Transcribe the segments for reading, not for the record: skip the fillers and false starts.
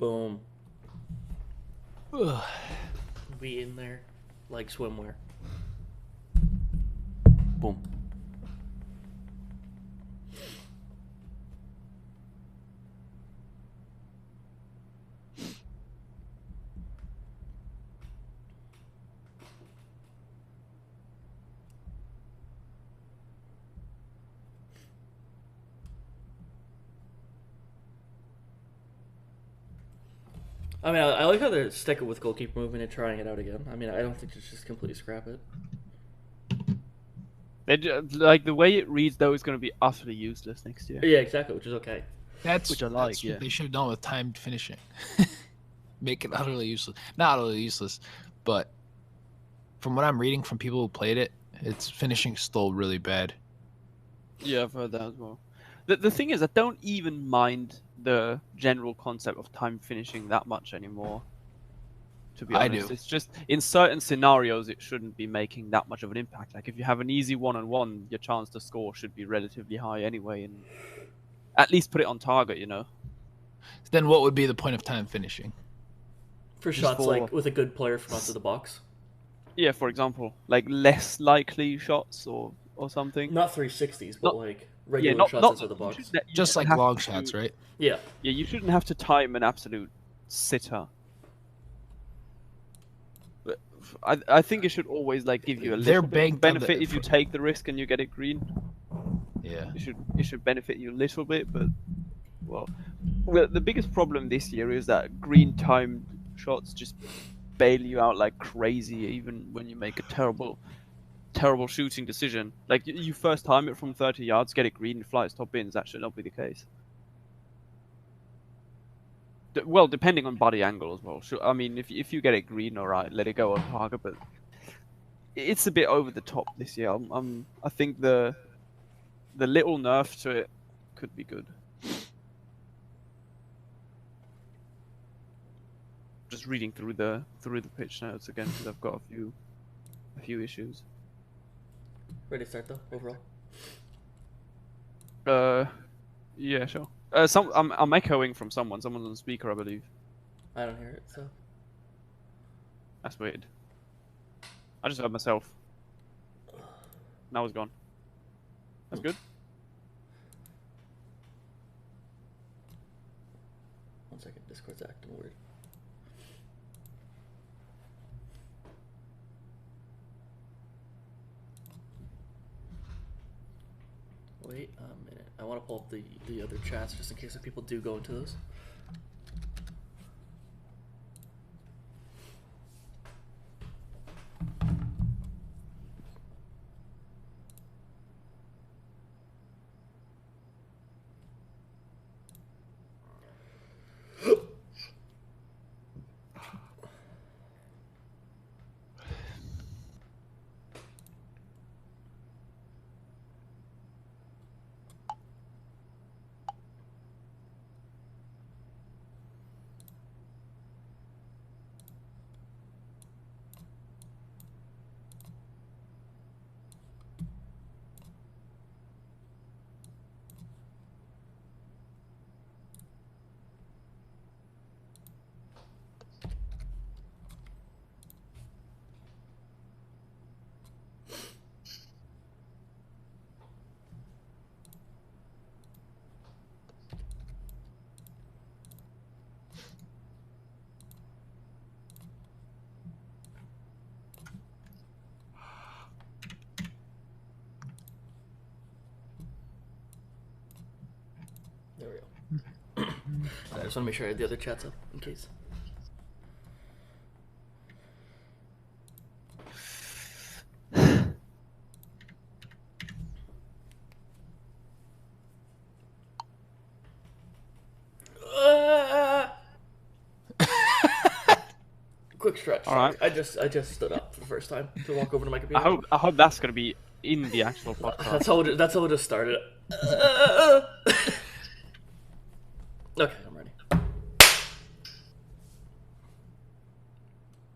Boom. Be in there like swimwear. Boom. I mean, I like how they're sticking with goalkeeper movement and trying it out again. I mean, I don't think it's just completely scrap it. Like the way it reads, though, is going to be utterly useless next year. Yeah, exactly, which is okay. Which I like. That's what they should have done with timed finishing. Make it utterly useless. Not utterly useless, but from what I'm reading from people who played it, its finishing still really bad. Yeah, I've heard that as well. The thing is, I don't even mind the general concept of time finishing that much anymore. To be honest, it's just in certain scenarios it shouldn't be making that much of an impact. Like if you have an easy one-on-one, your chance to score should be relatively high anyway, and at least put it on target, you know. Then what would be the point of time finishing? For shots like with a good player from outside the box. Yeah, for example, like less likely shots or something. Not 360s, but like regular shots outside the box. Just like long shots, right? Yeah. Yeah, you shouldn't have to time an absolute sitter. But I think it should always like give you a little bit of benefit if you take the risk and you get it green. Yeah. It should benefit you a little bit, but well, the biggest problem this year is that green timed shots just bail you out like crazy, even when you make a terrible shooting decision. Like you first time it from 30 yards, get it green, and fly its top bins. That should not be the case. Well, depending on body angle as well. I mean, if you get it green, all right, let it go on target. But it's a bit over the top this year. I think the little nerf to it could be good. Just reading through the pitch notes again because I've got a few issues. Ready to start though, overall? Yeah, sure. I'm echoing from someone's on the speaker, I believe. I don't hear it, so. That's weird. I just heard myself. Now it's gone. That's good. One second, Discord's acting weird. Wait a minute. I want to pull up the other chats just in case if people do go into those. There we go. I just want to make sure I had the other chats up in case. Quick stretch. All right. I just stood up for the first time to walk over to my computer. I hope that's gonna be in the actual podcast. That's how it just started. Okay, I'm ready.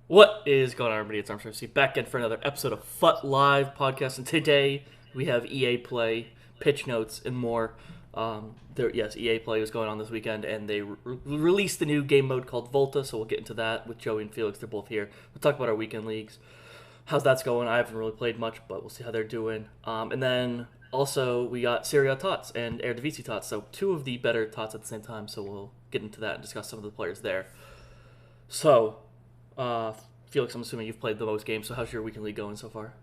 What is going on, everybody? It's Armstrong C back in for another episode of FUT Live podcast, and today we have EA Play, pitch notes, and more. Yes, EA Play was going on this weekend, and they released a new game mode called Volta. So we'll get into that with Joey and Felix. They're both here. We'll talk about our weekend leagues. How's that's going? I haven't really played much, but we'll see how they're doing. And then also we got Serie A Tots and Eredivisie Tots, so two of the better Tots at the same time. So we'll get into that and discuss some of the players there. So, Felix, I'm assuming you've played the most games. So how's your weekend league going so far?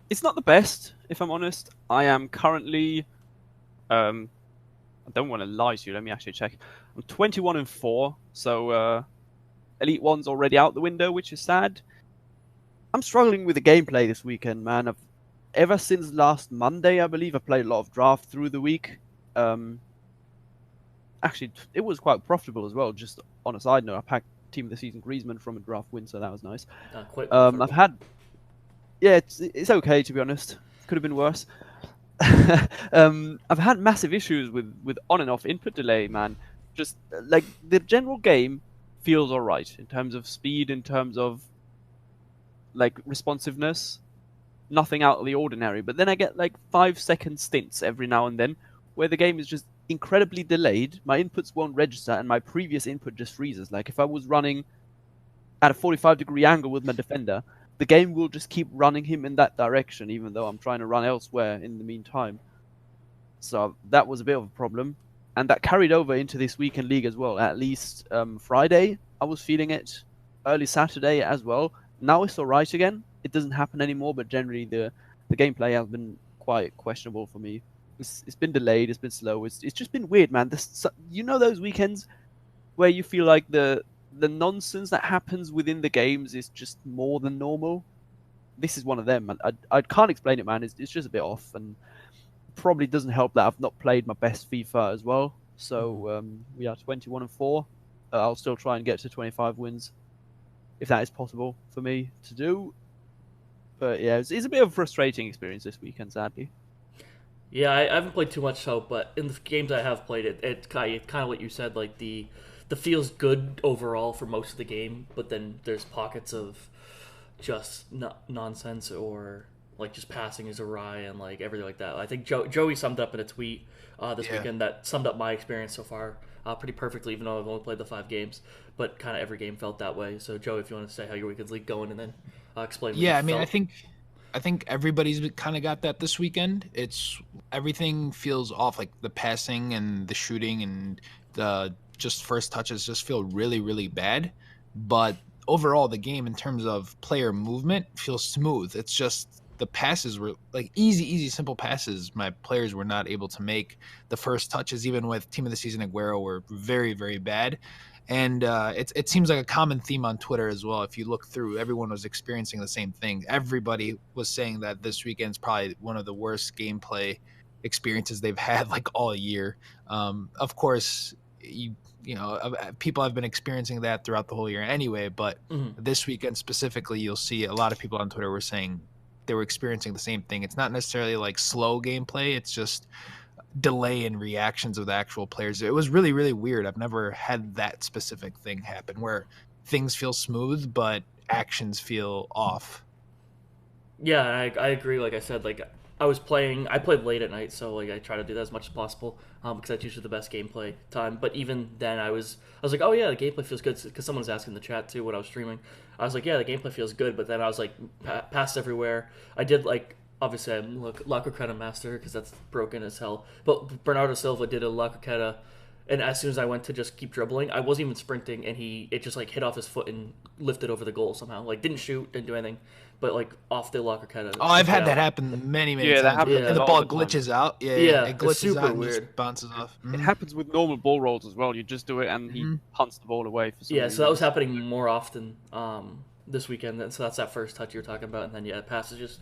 It's not the best, if I'm honest. I am currently, I don't want to lie to you. Let me actually check. I'm 21-4, so Elite One's already out the window, which is sad. I'm struggling with the gameplay this weekend, man. Ever since last Monday, I believe, I played a lot of draft through the week. Actually, it was quite profitable as well. Just on a side note, I packed Team of the Season Griezmann from a draft win, so that was nice. It's okay, to be honest. Could have been worse. I've had massive issues with on and off input delay, man. Just like the general game feels alright in terms of speed, in terms of like responsiveness, nothing out of the ordinary. But then I get like 5-second stints every now and then where the game is just incredibly delayed. My inputs won't register and my previous input just freezes. Like if I was running at a 45-degree angle with my defender, the game will just keep running him in that direction, even though I'm trying to run elsewhere in the meantime. So that was a bit of a problem. And that carried over into this weekend league as well. At least Friday, I was feeling it. Early Saturday as well. Now it's alright again. It doesn't happen anymore, but generally the gameplay has been quite questionable for me. It's been delayed, it's been slow, it's just been weird, man. You know those weekends where you feel like the nonsense that happens within the games is just more than normal? This is one of them, man. I can't explain it, man. It's just a bit off, and probably doesn't help that I've not played my best FIFA as well. So we are 21-4. I'll still try and get to 25 wins if that is possible for me to do. But yeah, it's a bit of a frustrating experience this weekend, sadly. Yeah, I haven't played too much, but in the games I have played, it's kind of what you said. Like the feels good overall for most of the game, but then there's pockets of just nonsense or like just passing is awry and like everything like that. I think Joey summed up in a tweet this weekend that summed up my experience so far pretty perfectly, even though I've only played the 5 games. But kind of every game felt that way. So Joey, if you want to say how your weekend's league going, and then explain. Yeah, I mean, felt. I think everybody's kind of got that this weekend. It's everything feels off, like the passing and the shooting and the just first touches just feel really, really bad. But overall, the game in terms of player movement feels smooth. It's just the passes were like easy, simple passes. My players were not able to make the first touches, even with Team of the Season Aguero, were very, very bad. And it seems like a common theme on Twitter as well. If you look through, everyone was experiencing the same thing. Everybody was saying that this weekend's probably one of the worst gameplay experiences they've had like all year. Of course, you know, people have been experiencing that throughout the whole year anyway. But this weekend specifically, you'll see a lot of people on Twitter were saying they were experiencing the same thing. It's not necessarily like slow gameplay. It's just delay in reactions of the actual players. It was really, really weird. I've never had that specific thing happen where things feel smooth, but actions feel off. Yeah, I agree. Like I said, like I played late at night, so like I try to do that as much as possible because that's usually the best gameplay time. But even then, I was like, oh yeah, the gameplay feels good because someone was asking in the chat too when I was streaming. I was like, yeah, the gameplay feels good, but then I was like, pass everywhere. I did like. Obviously, I'm La Croqueta master because that's broken as hell. But Bernardo Silva did a La Croqueta, and as soon as I went to just keep dribbling, I wasn't even sprinting, and it just like hit off his foot and lifted over the goal somehow. Like didn't shoot, didn't do anything, but like off the La Croqueta. Oh, I've had that happen many times. That happens. And the ball glitches out. Yeah, it glitches super out and weird. just bounces off. It happens with normal ball rolls as well. You just do it, and he punts the ball away for some reason. So that was happening more often this weekend. And so that's that first touch you were talking about, and then passes just.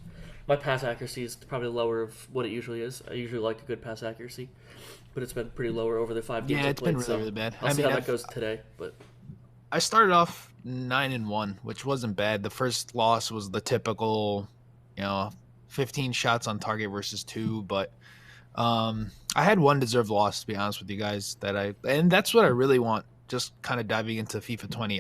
My pass accuracy is probably lower of what it usually is. I usually like a good pass accuracy, but it's been pretty lower over the 5 games. Yeah, it's been really bad. I'll see how that goes today. But I started off 9-1, which wasn't bad. The first loss was the typical, 15 shots on target versus 2, but I had one deserved loss, to be honest with you guys. And that's what I really want. Just kind of diving into FIFA 20.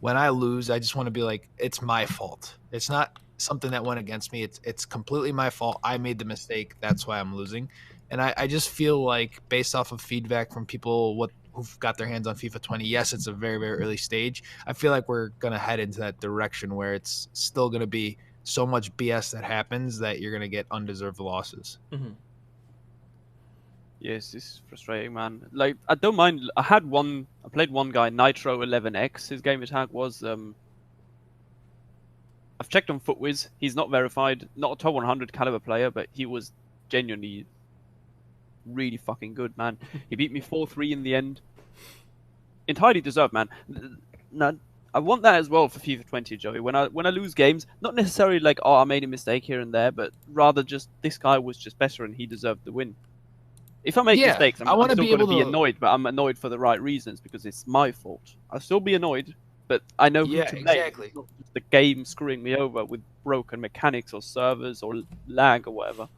When I lose, I just want to be like, it's my fault. It's not something that went against me. It's completely my fault. I made the mistake. That's why I'm losing. And I just feel like, based off of feedback from people who've got their hands on FIFA 20, yes, it's a very, very early stage. I feel like we're going to head into that direction where it's still going to be so much BS that happens that you're going to get undeserved losses. Mm-hmm. Yes, it's frustrating, man. Like, I don't mind. I played one guy, Nitro 11X. His gamer tag was, I've checked on FUTWiz. He's not verified, not a top 100 caliber player, but he was genuinely really fucking good, man. He beat me 4-3 in the end. Entirely deserved, man. Now, I want that as well for FIFA 20, Joey. When I lose games, not necessarily like, oh, I made a mistake here and there, but rather just this guy was just better and he deserved the win. If I make mistakes, I'm still going to be annoyed, but I'm annoyed for the right reasons because it's my fault. I'll still be annoyed, but I know who to blame. Exactly. It's not just the game screwing me over with broken mechanics or servers or lag or whatever.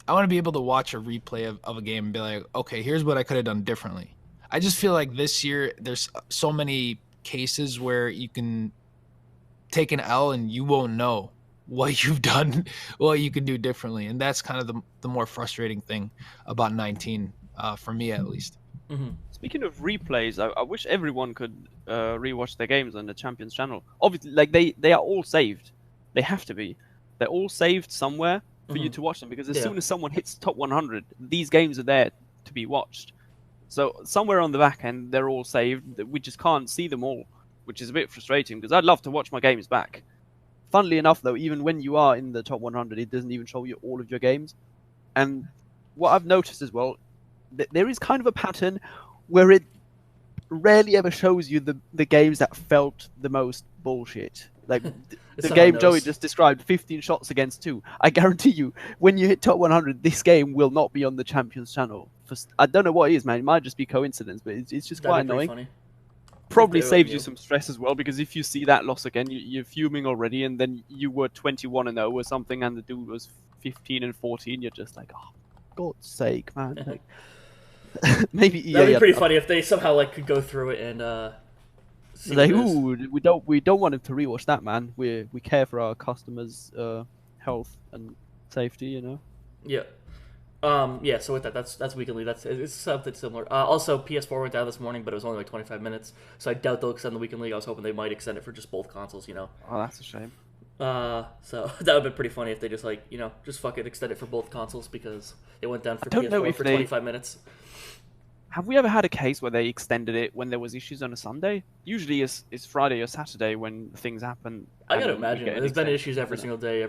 I want to be able to watch a replay of a game and be like, okay, here's what I could have done differently. I just feel like this year there's so many cases where you can take an L and you won't know what you've done, what you can do differently. And that's kind of the more frustrating thing about 19, for me at least. Mm-hmm. Speaking of replays, I wish everyone could rewatch their games on the Champions channel. Obviously, like they are all saved. They have to be. They're all saved somewhere for you to watch them, because as soon as someone hits top 100, these games are there to be watched. So somewhere on the back end, they're all saved. We just can't see them all, which is a bit frustrating because I'd love to watch my games back. Funnily enough, though, even when you are in the top 100, it doesn't even show you all of your games. And what I've noticed as well, there is kind of a pattern where it rarely ever shows you the games that felt the most bullshit. Like the game Joey just described, 15 shots against 2. I guarantee you, when you hit top 100, this game will not be on the Champions channel. I don't know what it is, man. It might just be coincidence, but it's just quite annoying. Funny. Probably saves you some stress as well, because if you see that loss again, you're fuming already, and then you were 21-0 or something, and the dude was 15-14. You're just like, oh, God's sake, man. Like, maybe that'd be pretty funny if they somehow like could go through it and like, ooh, we don't want him to rewatch that, man. We care for our customers' health and safety, you know. Yeah. Yeah, so with that, that's Weekend League. It's something similar. Also, PS4 went down this morning, but it was only like 25 minutes, so I doubt they'll extend the Weekend League. I was hoping they might extend it for just both consoles, you know. Oh, that's a shame. So that would be pretty funny if they just like, you know, just fuck it, extend it for both consoles, because it went down for PS4 for 25 minutes. Have we ever had a case where they extended it when there was issues on a Sunday? Usually it's Friday or Saturday when things happen. I gotta imagine. There's been issues every single day,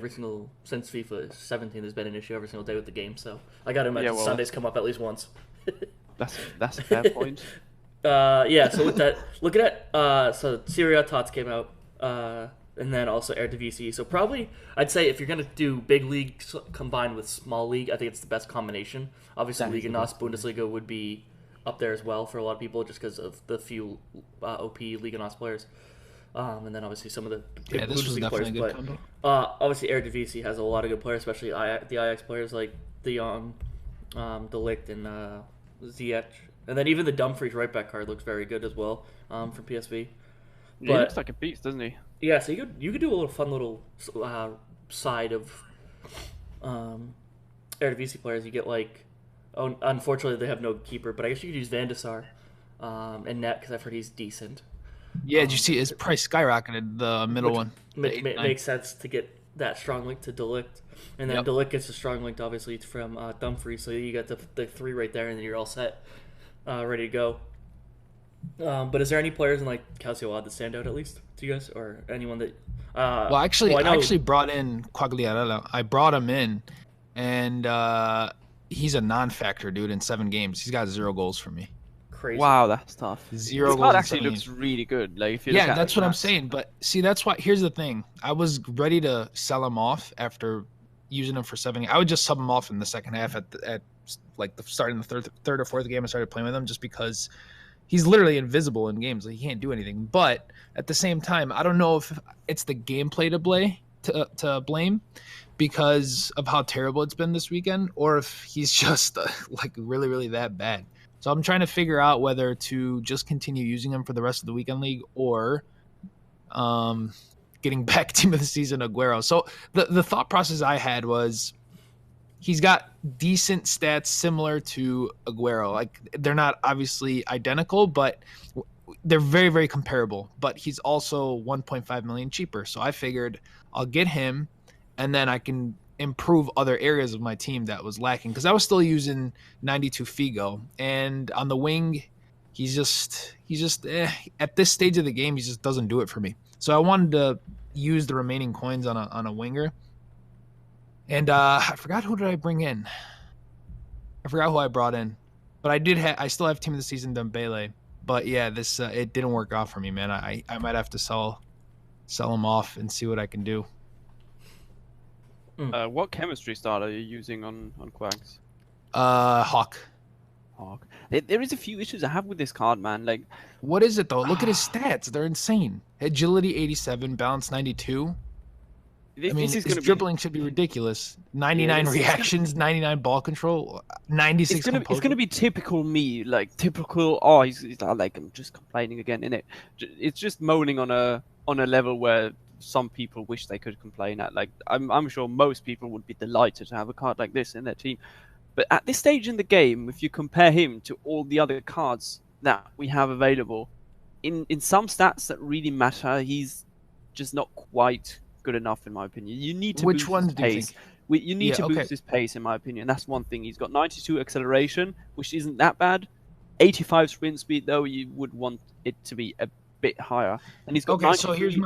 since FIFA 17, there's been an issue every single day with the game, so I gotta imagine Sundays come up at least once. That's a fair point. Yeah, so with that, look at so Serie A Tots came out, and then also Eredivisie. So probably, I'd say if you're gonna do big league combined with small league, I think it's the best combination. Obviously, Liga NOS, Bundesliga would be up there as well for a lot of people, just because of the few OP Liga NOS players, and then obviously some of the big Bundesliga players. But combo. Obviously, Eredivisie has a lot of good players, especially the Ajax players like De Jong, De Ligt, and Ziyech, and then even the Dumfries right back card looks very good as well from PSV. But, he looks like a beast, doesn't he? Yeah, so you could do a little fun little side of Eredivisie players. You get like. Oh, unfortunately, they have no keeper, but I guess you could use Van de Sar in net, because I've heard he's decent. Yeah, did you see his price skyrocketed, the middle one? Makes sense to get that strong link to De Ligt. And then De Ligt gets a strong link, obviously, from Dumfries, so you got the 3 right there, and then you're all set, ready to go. But is there any players in like Calcio that stand out, at least, to you guys, or anyone that... I actually brought in Quagliarella. I brought him in, and... he's a non-factor, dude. In 7 games, he's got 0 goals for me. Crazy. Wow, that's tough. 0 goals. Card actually looks really good. Like, if you that's what I'm saying. But see, that's why. Here's the thing. I was ready to sell him off after using him for 7. I would just sub him off in the second half at like the starting the third or fourth game. I started playing with him just because he's literally invisible in games. Like, he can't do anything. But at the same time, I don't know if it's the gameplay to blame, because of how terrible it's been this weekend, or if he's just like really, really that bad. So I'm trying to figure out whether to just continue using him for the rest of the weekend league, or getting back team of the season Aguero. So the thought process I had was, he's got decent stats similar to Aguero. Like they're not obviously identical, but they're very, very comparable. But he's also 1.5 million cheaper. So I figured I'll get him, and then I can improve other areas of my team that was lacking, because I was still using 92 Figo, and on the wing, he's just at this stage of the game, he just doesn't do it for me. So I wanted to use the remaining coins on a winger. And I forgot, who did I bring in? I forgot who I brought in, but I still have team of the season Dembele. But yeah, this it didn't work out for me, man. I might have to sell him off and see what I can do. What chemistry style are you using on Quags? Hawk. Hawk. There is a few issues I have with this card, man. Like, what is it though? Look at his stats; they're insane. Agility 87, balance 92. His dribbling should be ridiculous. 99 reactions, 99 ball control, 96 composure. It's gonna be typical me, like typical. Oh, he's like, I'm just complaining again, innit? It's just moaning on a level where some people wish they could complain at. Like, I'm sure most people would be delighted to have a card like this in their team. But at this stage in the game, if you compare him to all the other cards that we have available, in some stats that really matter, he's just not quite good enough, in my opinion. You need to boost his pace. You need to boost his pace, in my opinion. That's one thing. He's got 92 acceleration, which isn't that bad. 85 sprint speed, though, you would want it to be a bit higher. And he's got 93, so here's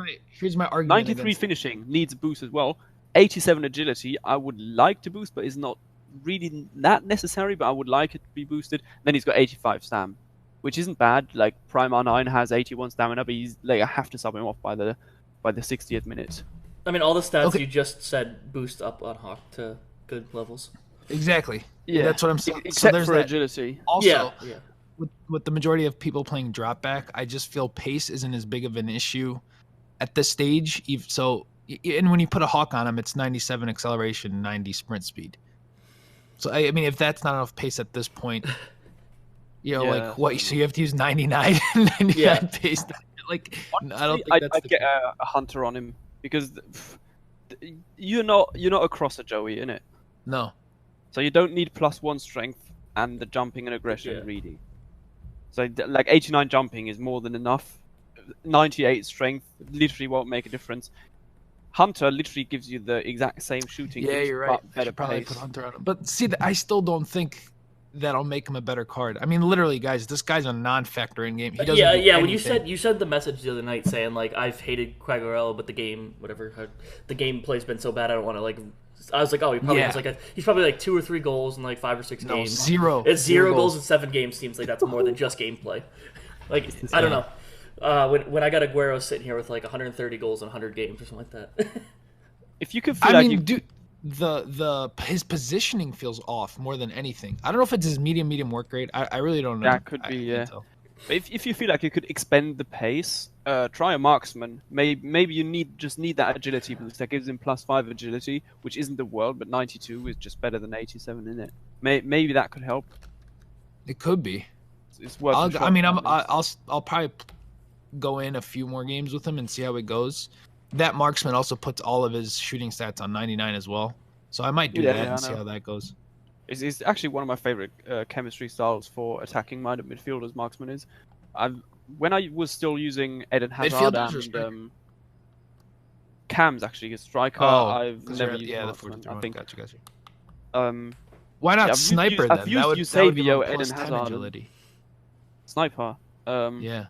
my argument. 93 finishing needs a boost as well. 87 agility, I would like to boost, but it's not really that necessary, but I would like it to be boosted. Then he's got 85 stam, which isn't bad. Like Prime R9 has 81 stamina, but he's like, I have to sub him off by the 60th minute. I mean, all the stats you just said boost up on Hawk to good levels. Exactly. Yeah, that's what I'm saying. Except for agility. Also, with the majority of people playing drop back, I just feel pace isn't as big of an issue at this stage. So, and when you put a Hawk on him, it's 97 acceleration, 90 sprint speed. So, I mean, if that's not enough pace at this point, like what? So you have to use 99 pace. Like, honestly, I don't think I'd get a hunter on him. Because you're not a crosser, Joey, innit? No. So you don't need +1 strength and the jumping and aggression reading. So like 89 jumping is more than enough. 98 strength literally won't make a difference. Hunter literally gives you the exact same shooting. Yeah, you're right. But better probably pace. Put Hunter on him. But see, I still don't think that'll make him a better card. I mean, literally, guys, this guy's a non-factor in game. He doesn't do anything. When you said the message the other night saying like I've hated Quagliarella, but the game, the gameplay's been so bad I don't want to like. I was like, oh, he probably has he's probably like 2 or 3 goals in like 5 or 6 games. Zero. It's 0 goals in 7 games. Seems like that's more than just gameplay. Like I don't know. When I got Aguero sitting here with like 130 goals in 100 games or something like that. If you could feel dude. His positioning feels off more than anything. I don't know if it's his medium work rate. I really don't know. That could be, yeah. But if you feel like you could expend the pace, try a marksman. Maybe you just need that agility boost that gives him +5 agility, which isn't the world, but 92 is just better than 87 in it. Maybe that could help. It could be. It's worth. I'll probably go in a few more games with him and see how it goes. That marksman also puts all of his shooting stats on 99 as well. So I might do that and see how that goes. It's actually one of my favorite chemistry styles for attacking-minded midfielders. Marksman is. When I was still using Eden Hazard and Cam's actually a striker. I've never used Marksman. I think. Gotcha. Why not Sniper then? I've used Eusebio, Eden Hazard. Sniper. Yeah.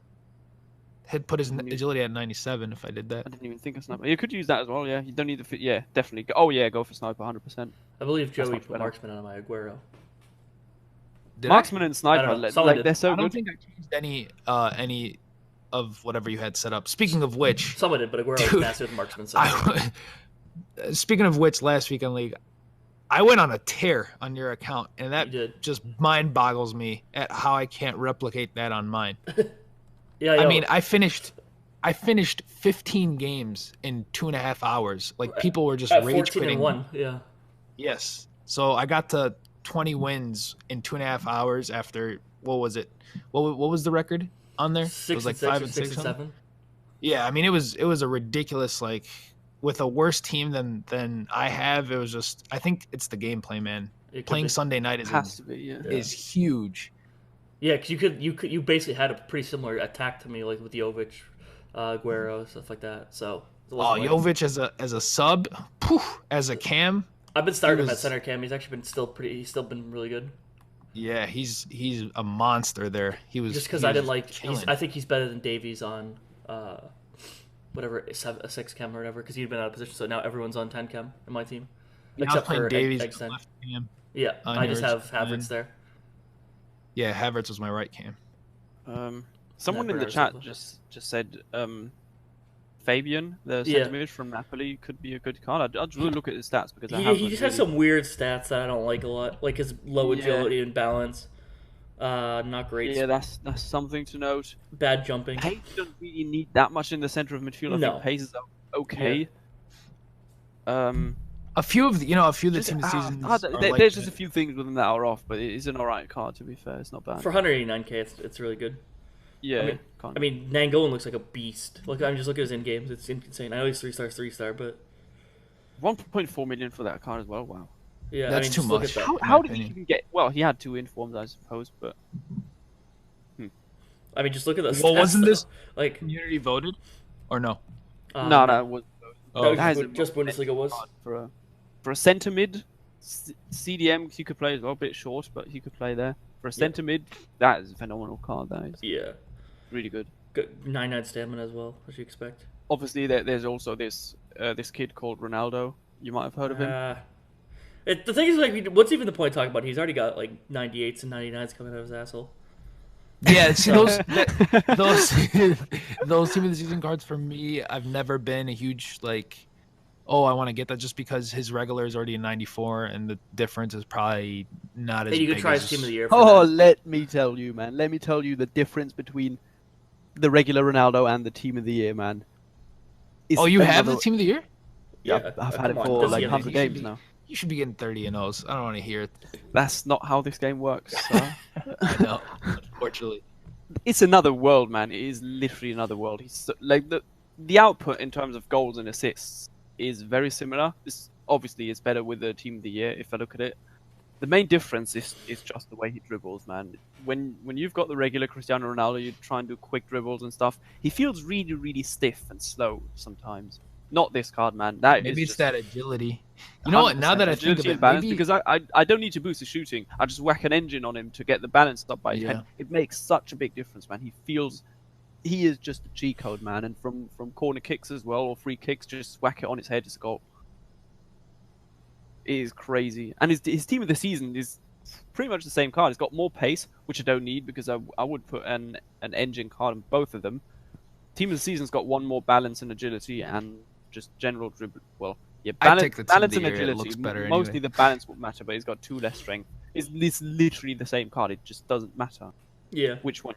He'd put his agility at 97 if I did that. I didn't even think of Sniper. You could use that as well, yeah. You don't need the fit. Yeah, definitely. Oh, yeah, go for Sniper 100%. I believe Joey put Marksman on my Aguero. Marksman and Sniper, they're so good. I don't think I changed any of whatever you had set up. Speaking of which... Someone did, but Aguero was faster than Marksman. Speaking of which, last week in League, I went on a tear on your account, and that just mind boggles me at how I can't replicate that on mine. I mean, I finished 15 games in 2.5 hours. Like, people were just rage quitting. 14-1, yeah. Yes. So I got to 20 wins in 2.5 hours after, what was it? What was the record on there? 6 it was like 6 5 or and 6 6 and 7. Yeah, I mean, it was a ridiculous, like, with a worse team than I have, it was just I think it's the gameplay, man. Playing Sunday night is huge. Yeah, because you basically had a pretty similar attack to me, like with Jovic, Aguero, stuff like that. So Jovic as a sub, as a cam. I've been starting him at center cam. He's actually been he's still been really good. Yeah, he's a monster there. He was just because I didn't like. I think he's better than Davies on whatever a 6 chem or whatever, because he'd been out of position. So now everyone's on 10 chem in my team, except for Davies. Yeah, I just have Havertz there. Yeah, Havertz was my right cam. Someone in the chat just said Fabian, the centre mid from Napoli, could be a good card. I'd really look at his stats because he just has some weird stats that I don't like a lot, like his low agility and balance. Not great. Yeah, that's something to note. Bad jumping. Pace don't really need that much in the center of midfield. I think pace is okay. Yeah. A few of the team seasons. There's just a few things within that are off, but it is an alright card. To be fair, it's not bad. For 189k, it's really good. Yeah. I mean, Nangolan looks like a beast. Look, I'm just looking at his in games. It's insane. I know he's 3-star, but 1.4 million for that card as well. Wow. Yeah, that's too much. How did he even get? Well, he had 2 informs, I suppose, but. I mean, just look at the. Well, wasn't this like community voted, or no? No, it was. Just Bundesliga was for a centre mid, CDM he could play as well, a bit short, but he could play there. For a centre mid, that is a phenomenal card. That is really good. Good 99 stamina as well, as you expect. Obviously, there's also this kid called Ronaldo. You might have heard of him. The thing is, like, what's even the point of talking about? He's already got like 98s and 99s coming out of his asshole. Yeah, see, those team of the season cards for me, I've never been a huge like, oh, I want to get that just because his regular is already a 94 and the difference is probably not as big. You could try his team of the year. Let me tell you, man. Let me tell you the difference between the regular Ronaldo and the team of the year, man. You have the team of the year? Yeah, I've had it for like 100 games now. You should be getting 30 in those. I don't want to hear it. That's not how this game works. So. I know, unfortunately. It's another world, man. It is literally another world. He's like the output in terms of goals and assists is very similar. Obviously it's better with the team of the year if I look at it. The main difference is just the way he dribbles, man. When you've got the regular Cristiano Ronaldo, you try and do quick dribbles and stuff. He feels really, really stiff and slow sometimes. Not this card, man. Maybe it's that agility. You know what? Now that I think of it, balance, because I don't need to boost his shooting. I just whack an engine on him to get the balance up by 10. It makes such a big difference, man. He is just a G code, man. And from corner kicks as well, or free kicks, just whack it on his head, it's a goal. It is crazy. And his team of the season is pretty much the same card. It's got more pace, which I don't need because I would put an engine card on both of them. Team of the season's got 1 more balance and agility and just general dribble. Well, yeah, balance and agility. It looks better mostly the balance will matter, but he's got 2 less strength. It's literally the same card. It just doesn't matter. Yeah. Which one?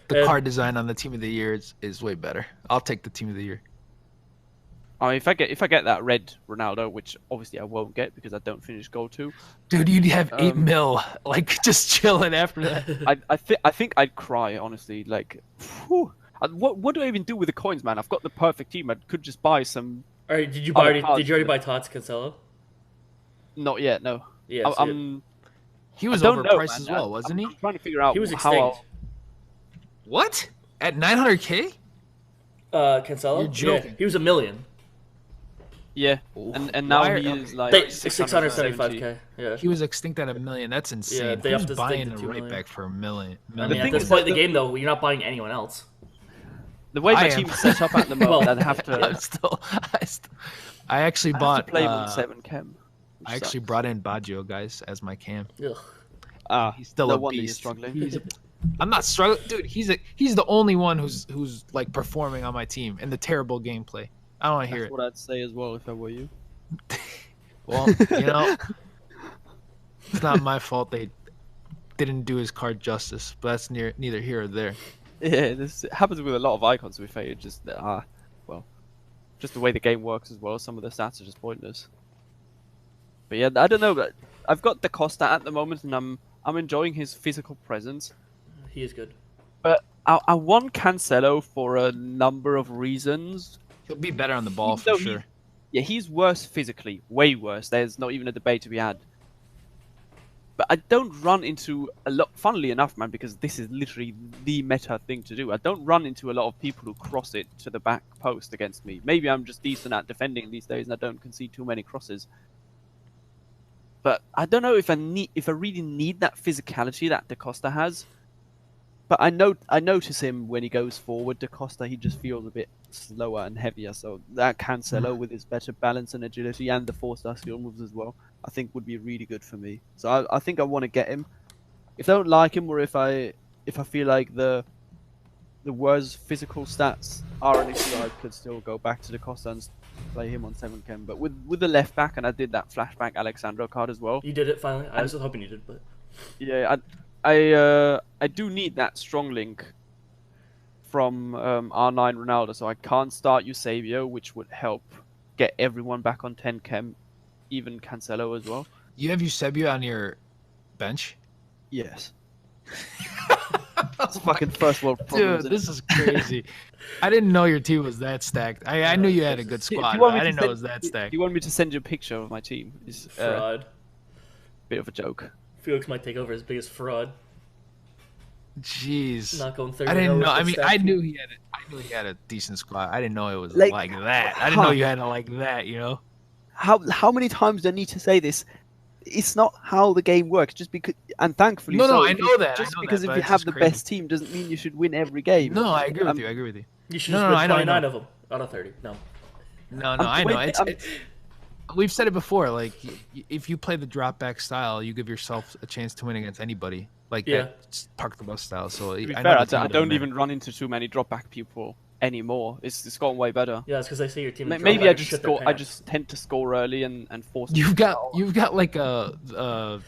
The card design on the team of the year is way better. I'll take the team of the year. If I get that red Ronaldo, which obviously I won't get because I don't finish goal 2. Dude, you'd have 8 mil, like just chilling after that. I think I'd cry honestly. Like, whew. What do I even do with the coins, man? I've got the perfect team. I could just buy some. All right, did you already buy Tots Cancelo? Not yet, no. Yeah, he was overpriced as well, wasn't he? I'm trying to figure out. He was extinct. What? At 900k? Cancelo? You're joking. Yeah, he was $1 million. Yeah, and now he is like 675k. Yeah, he was extinct at $1 million. That's insane. Yeah, they have to buying a right back for $1 million. I mean, at this point in the game, though, you're not buying anyone else. The way my team is set up at the moment, I'd have to. I actually bought. Play with 7 chem. I actually brought in Baggio, guys, as my cam. He's still a beast. Struggling. I'm not struggling, dude. He's the only one who's like performing on my team in the terrible gameplay. I don't want to hear it. That's what I'd say as well if I were you. Well, it's not my fault they didn't do his card justice, but that's neither here or there. Yeah, this happens with a lot of icons. To be fair, just just the way the game works as well. Some of the stats are just pointless. But yeah, I don't know. But I've got Da Costa at the moment, and I'm enjoying his physical presence. He is good. But I want Cancelo for a number of reasons. He'll be better on the ball for sure. Yeah, he's worse physically, way worse. There's not even a debate to be had. But I don't run into a lot, funnily enough, man, because this is literally the meta thing to do. I don't run into a lot of people who cross it to the back post against me. Maybe I'm just decent at defending these days and I don't concede too many crosses. But I don't know if I really need that physicality that Da Costa has. But I notice him when he goes forward. Da Costa, he just feels a bit slower and heavier. So that Cancelo with his better balance and agility and the 4-star skill moves as well, I think would be really good for me. So I think I want to get him. If I don't like him, or if I feel like the worst physical stats are an issue, I could still go back to Da Costa and play him on 7 chem. But with the left back, and I did that flashback Alexandro card as well. You did it finally. I was hoping you did, but yeah, I do need that strong link from R9 Ronaldo, so I can't start Eusebio, which would help get everyone back on 10 chem, even Cancelo as well. You have Eusebio on your bench? Yes. That's fucking first world problems. Dude, this is crazy. I didn't know your team was that stacked. I knew you had a good squad, but I didn't know it was that stacked. Do you want me to send you a picture of my team? It's fraud. Bit of a joke. Felix might take over his biggest fraud. Jeez. Not going 30. I didn't know. I mean, I knew he had a decent squad. I didn't know it was like that. I didn't know you had it like that, you know? How many times do I need to say this? It's not how the game works. Just because, and thankfully, no, I know that. Just because if you have the best team doesn't mean you should win every game. No, I agree with you. I agree with you. You should just win 29 of them out of 30. No, I know. We've said it before. Like, if you play the drop back style, you give yourself a chance to win against anybody. Like that park the bus style. So I don't even run into too many drop back people anymore. It's gotten way better. Yeah, it's because I see your team. Maybe I just score. I just tend to score early and force. You've got like a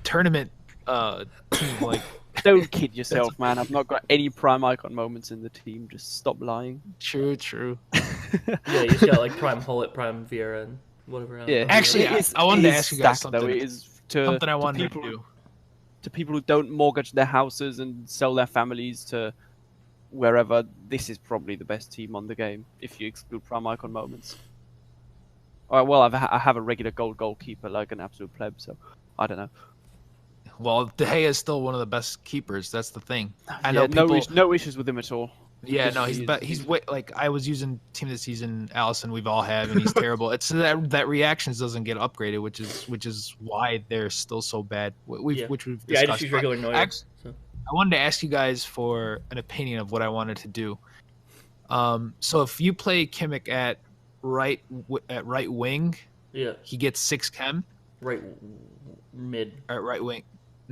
tournament team. Like, don't kid yourself, man. I've not got any prime icon moments in the team. Just stop lying. True. Yeah, you've got like prime Hullet, prime Vieira, and whatever else. Yeah, actually, I wanted to ask you guys something. Though, it is something I wanted to do. To people who don't mortgage their houses and sell their families to wherever, this is probably the best team on the game if you exclude prime icon moments. Well, I have a regular goalkeeper like an absolute pleb, so I don't know. Well, De Gea is still one of the best keepers. That's the thing. I know no issues with him at all. Yeah, no, he's like, I was using team of the season Allison. We've all have, and he's terrible. It's that reactions doesn't get upgraded, which is why they're still so bad. Which we've discussed. Yeah, I just use regular Neuer. I wanted to ask you guys for an opinion of what I wanted to do. So if you play Kimmich at right wing, he gets 6 chem. Right mid. At right wing.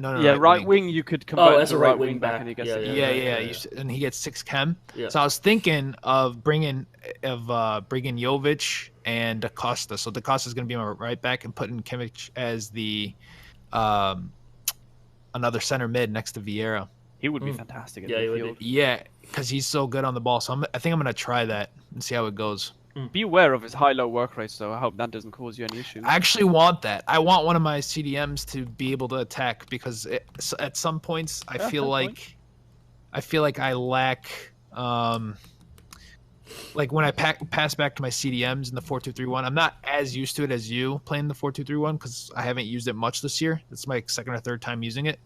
No, right wing you could convert as a right wing back. And he gets and he gets 6 chem. Yeah. So I was thinking of bringing Jovic and Da Costa. So Da Costa is going to be my right back and putting Kimmich as the another center mid next to Vieira. He would be fantastic in the field. Yeah, because he's so good on the ball. So I think I'm going to try that and see how it goes. Be aware of his high-low work rate, so I hope that doesn't cause you any issues. I actually want that. I want one of my CDMs to be able to attack because at some points I feel like I lack. Like when I pass back to my CDMs in the 4-2-3-1, I'm not as used to it as you playing the 4-2-3-1 because I haven't used it much this year. It's my second or third time using it.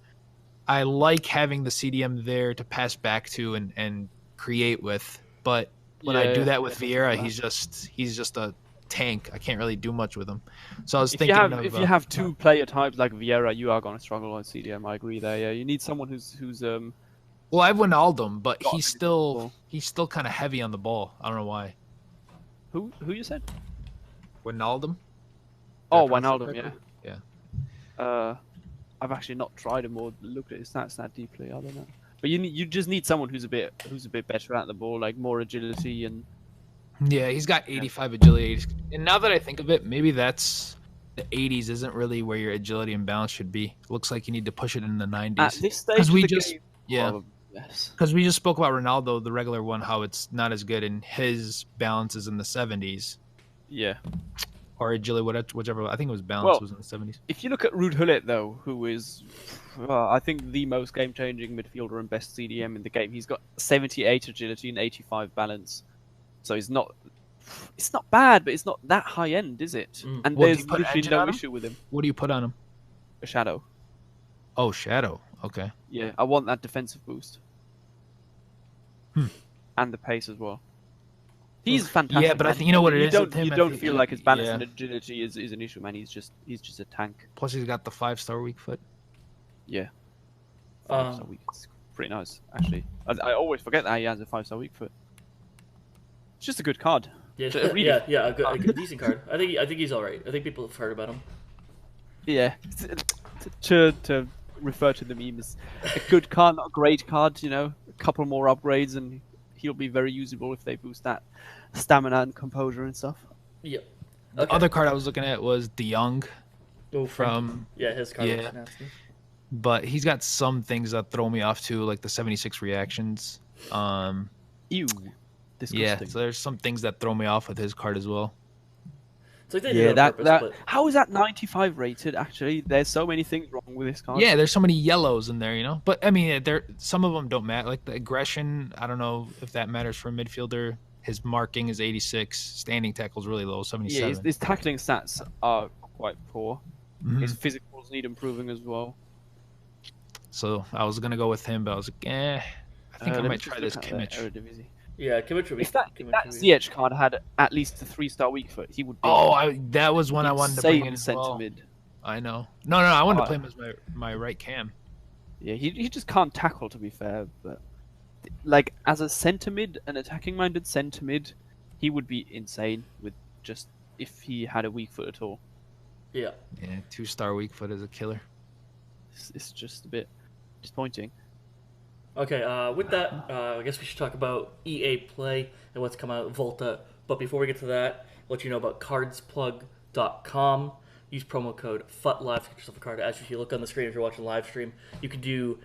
I like having the CDM there to pass back to and create with, but when I do that with Vieira, he's just a tank. I can't really do much with him. So I was thinking if you have two player types like Vieira, you are going to struggle on CDM. I agree there. Yeah, you need someone who's Well, I have Wijnaldum, but he's still kind of heavy on the ball. I don't know why. Who you said? Wijnaldum. Oh, Wijnaldum, yeah. I've actually not tried him or looked at his stats that deeply. I don't know. But you just need someone who's a bit better at the ball, like more agility and. Yeah, he's got 85 agility, and now that I think of it, maybe that's the 80s isn't really where your agility and balance should be. It looks like you need to push it in the 90s. At this stage, because we just spoke about Ronaldo, the regular one, how it's not as good, and his balance is in the 70s. Yeah. Or agility, whichever. I think it was balance was in the 70s. If you look at Ruud Gullit, though, who is, I think, the most game-changing midfielder and best CDM in the game, he's got 78 agility and 85 balance. So he's not It's not bad, but it's not that high end, is it? And Well, do there's you put literally engine no on him? issue with him. What do you put on him? A Shadow. Oh, Shadow. Okay. Yeah, I want that defensive boost. Hmm. And the pace as well. He's fantastic. Yeah, but I man. think you know what it you is don't with him. you I don't think- feel like his balance yeah. and agility is an issue, man. He's just a tank. Plus, he's got the 5-star weak foot. Yeah. 5-star weak. It's pretty nice, actually. I always forget that he has a 5-star weak foot. It's just a good card. Yeah, Really yeah, a decent card. I think he's all right. I think people have heard about him. Yeah. To refer to the meme as a good card, not a great card. You know, a couple more upgrades and he'll be very usable if they boost that stamina and composure and stuff. Yeah. The other card I was looking at was De Jong from his card was nasty. But he's got some things that throw me off too, like the 76 reactions. Ew. Disgusting. Yeah, so there's some things that throw me off with his card as well. It's like they did it on purpose, but... How is that 95 rated? Actually, there's so many things wrong with this card. Yeah, there's so many yellows in there, you know. But I mean, some of them don't matter. Like the aggression, I don't know if that matters for a midfielder. His marking is 86. Standing tackle's really low, 77. Yeah, his tackling stats are quite poor. Mm-hmm. His physicals need improving as well. So I was gonna go with him, but I was like, I think I might try this Kimmich. Yeah, Kimmich would be. If that CH card had at least a 3-star weak foot, he would be. Oh, that was one I wanted to bring in as well. Mid. I know. No, I wanted to play him as my right cam. Yeah, he just can't tackle, to be fair. But like as a centre mid, an attacking minded centre mid, he would be insane with just if he had a weak foot at all. Yeah. Yeah, 2-star weak foot is a killer. It's just a bit disappointing. Okay, with that, I guess we should talk about EA Play and what's come out, Volta. But before we get to that, I'll let you know about cardsplug.com. Use promo code FUTLive to get yourself a card. As you look on the screen if you're watching live stream, you can do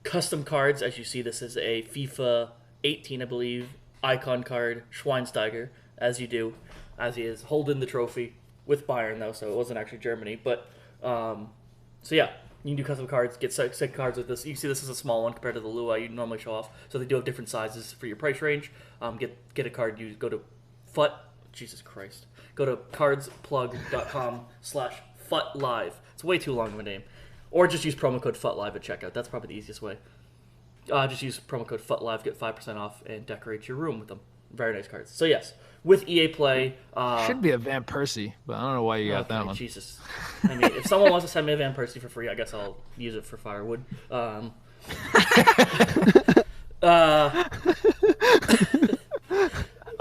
custom cards. As you see, this is a FIFA 18, I believe, icon card, Schweinsteiger, as you do, as he is holding the trophy with Bayern, though, so it wasn't actually Germany. But, so yeah. You can do custom cards, get sick cards with this. You can see this is a small one compared to the Lua you normally show off. So they do have different sizes for your price range. Get a card. You go to FUT. Jesus Christ. Go to cardsplug.com/FUTLive. It's way too long of a name. Or just use promo code FUTLive at checkout. That's probably the easiest way. Just use promo code FUTLive, get 5% off, and decorate your room with them. Very nice cards. So yes, with EA Play... should be a Van Persie, but I don't know why you got that one. Jesus. I mean, if someone wants to send me a Van Persie for free, I guess I'll use it for firewood.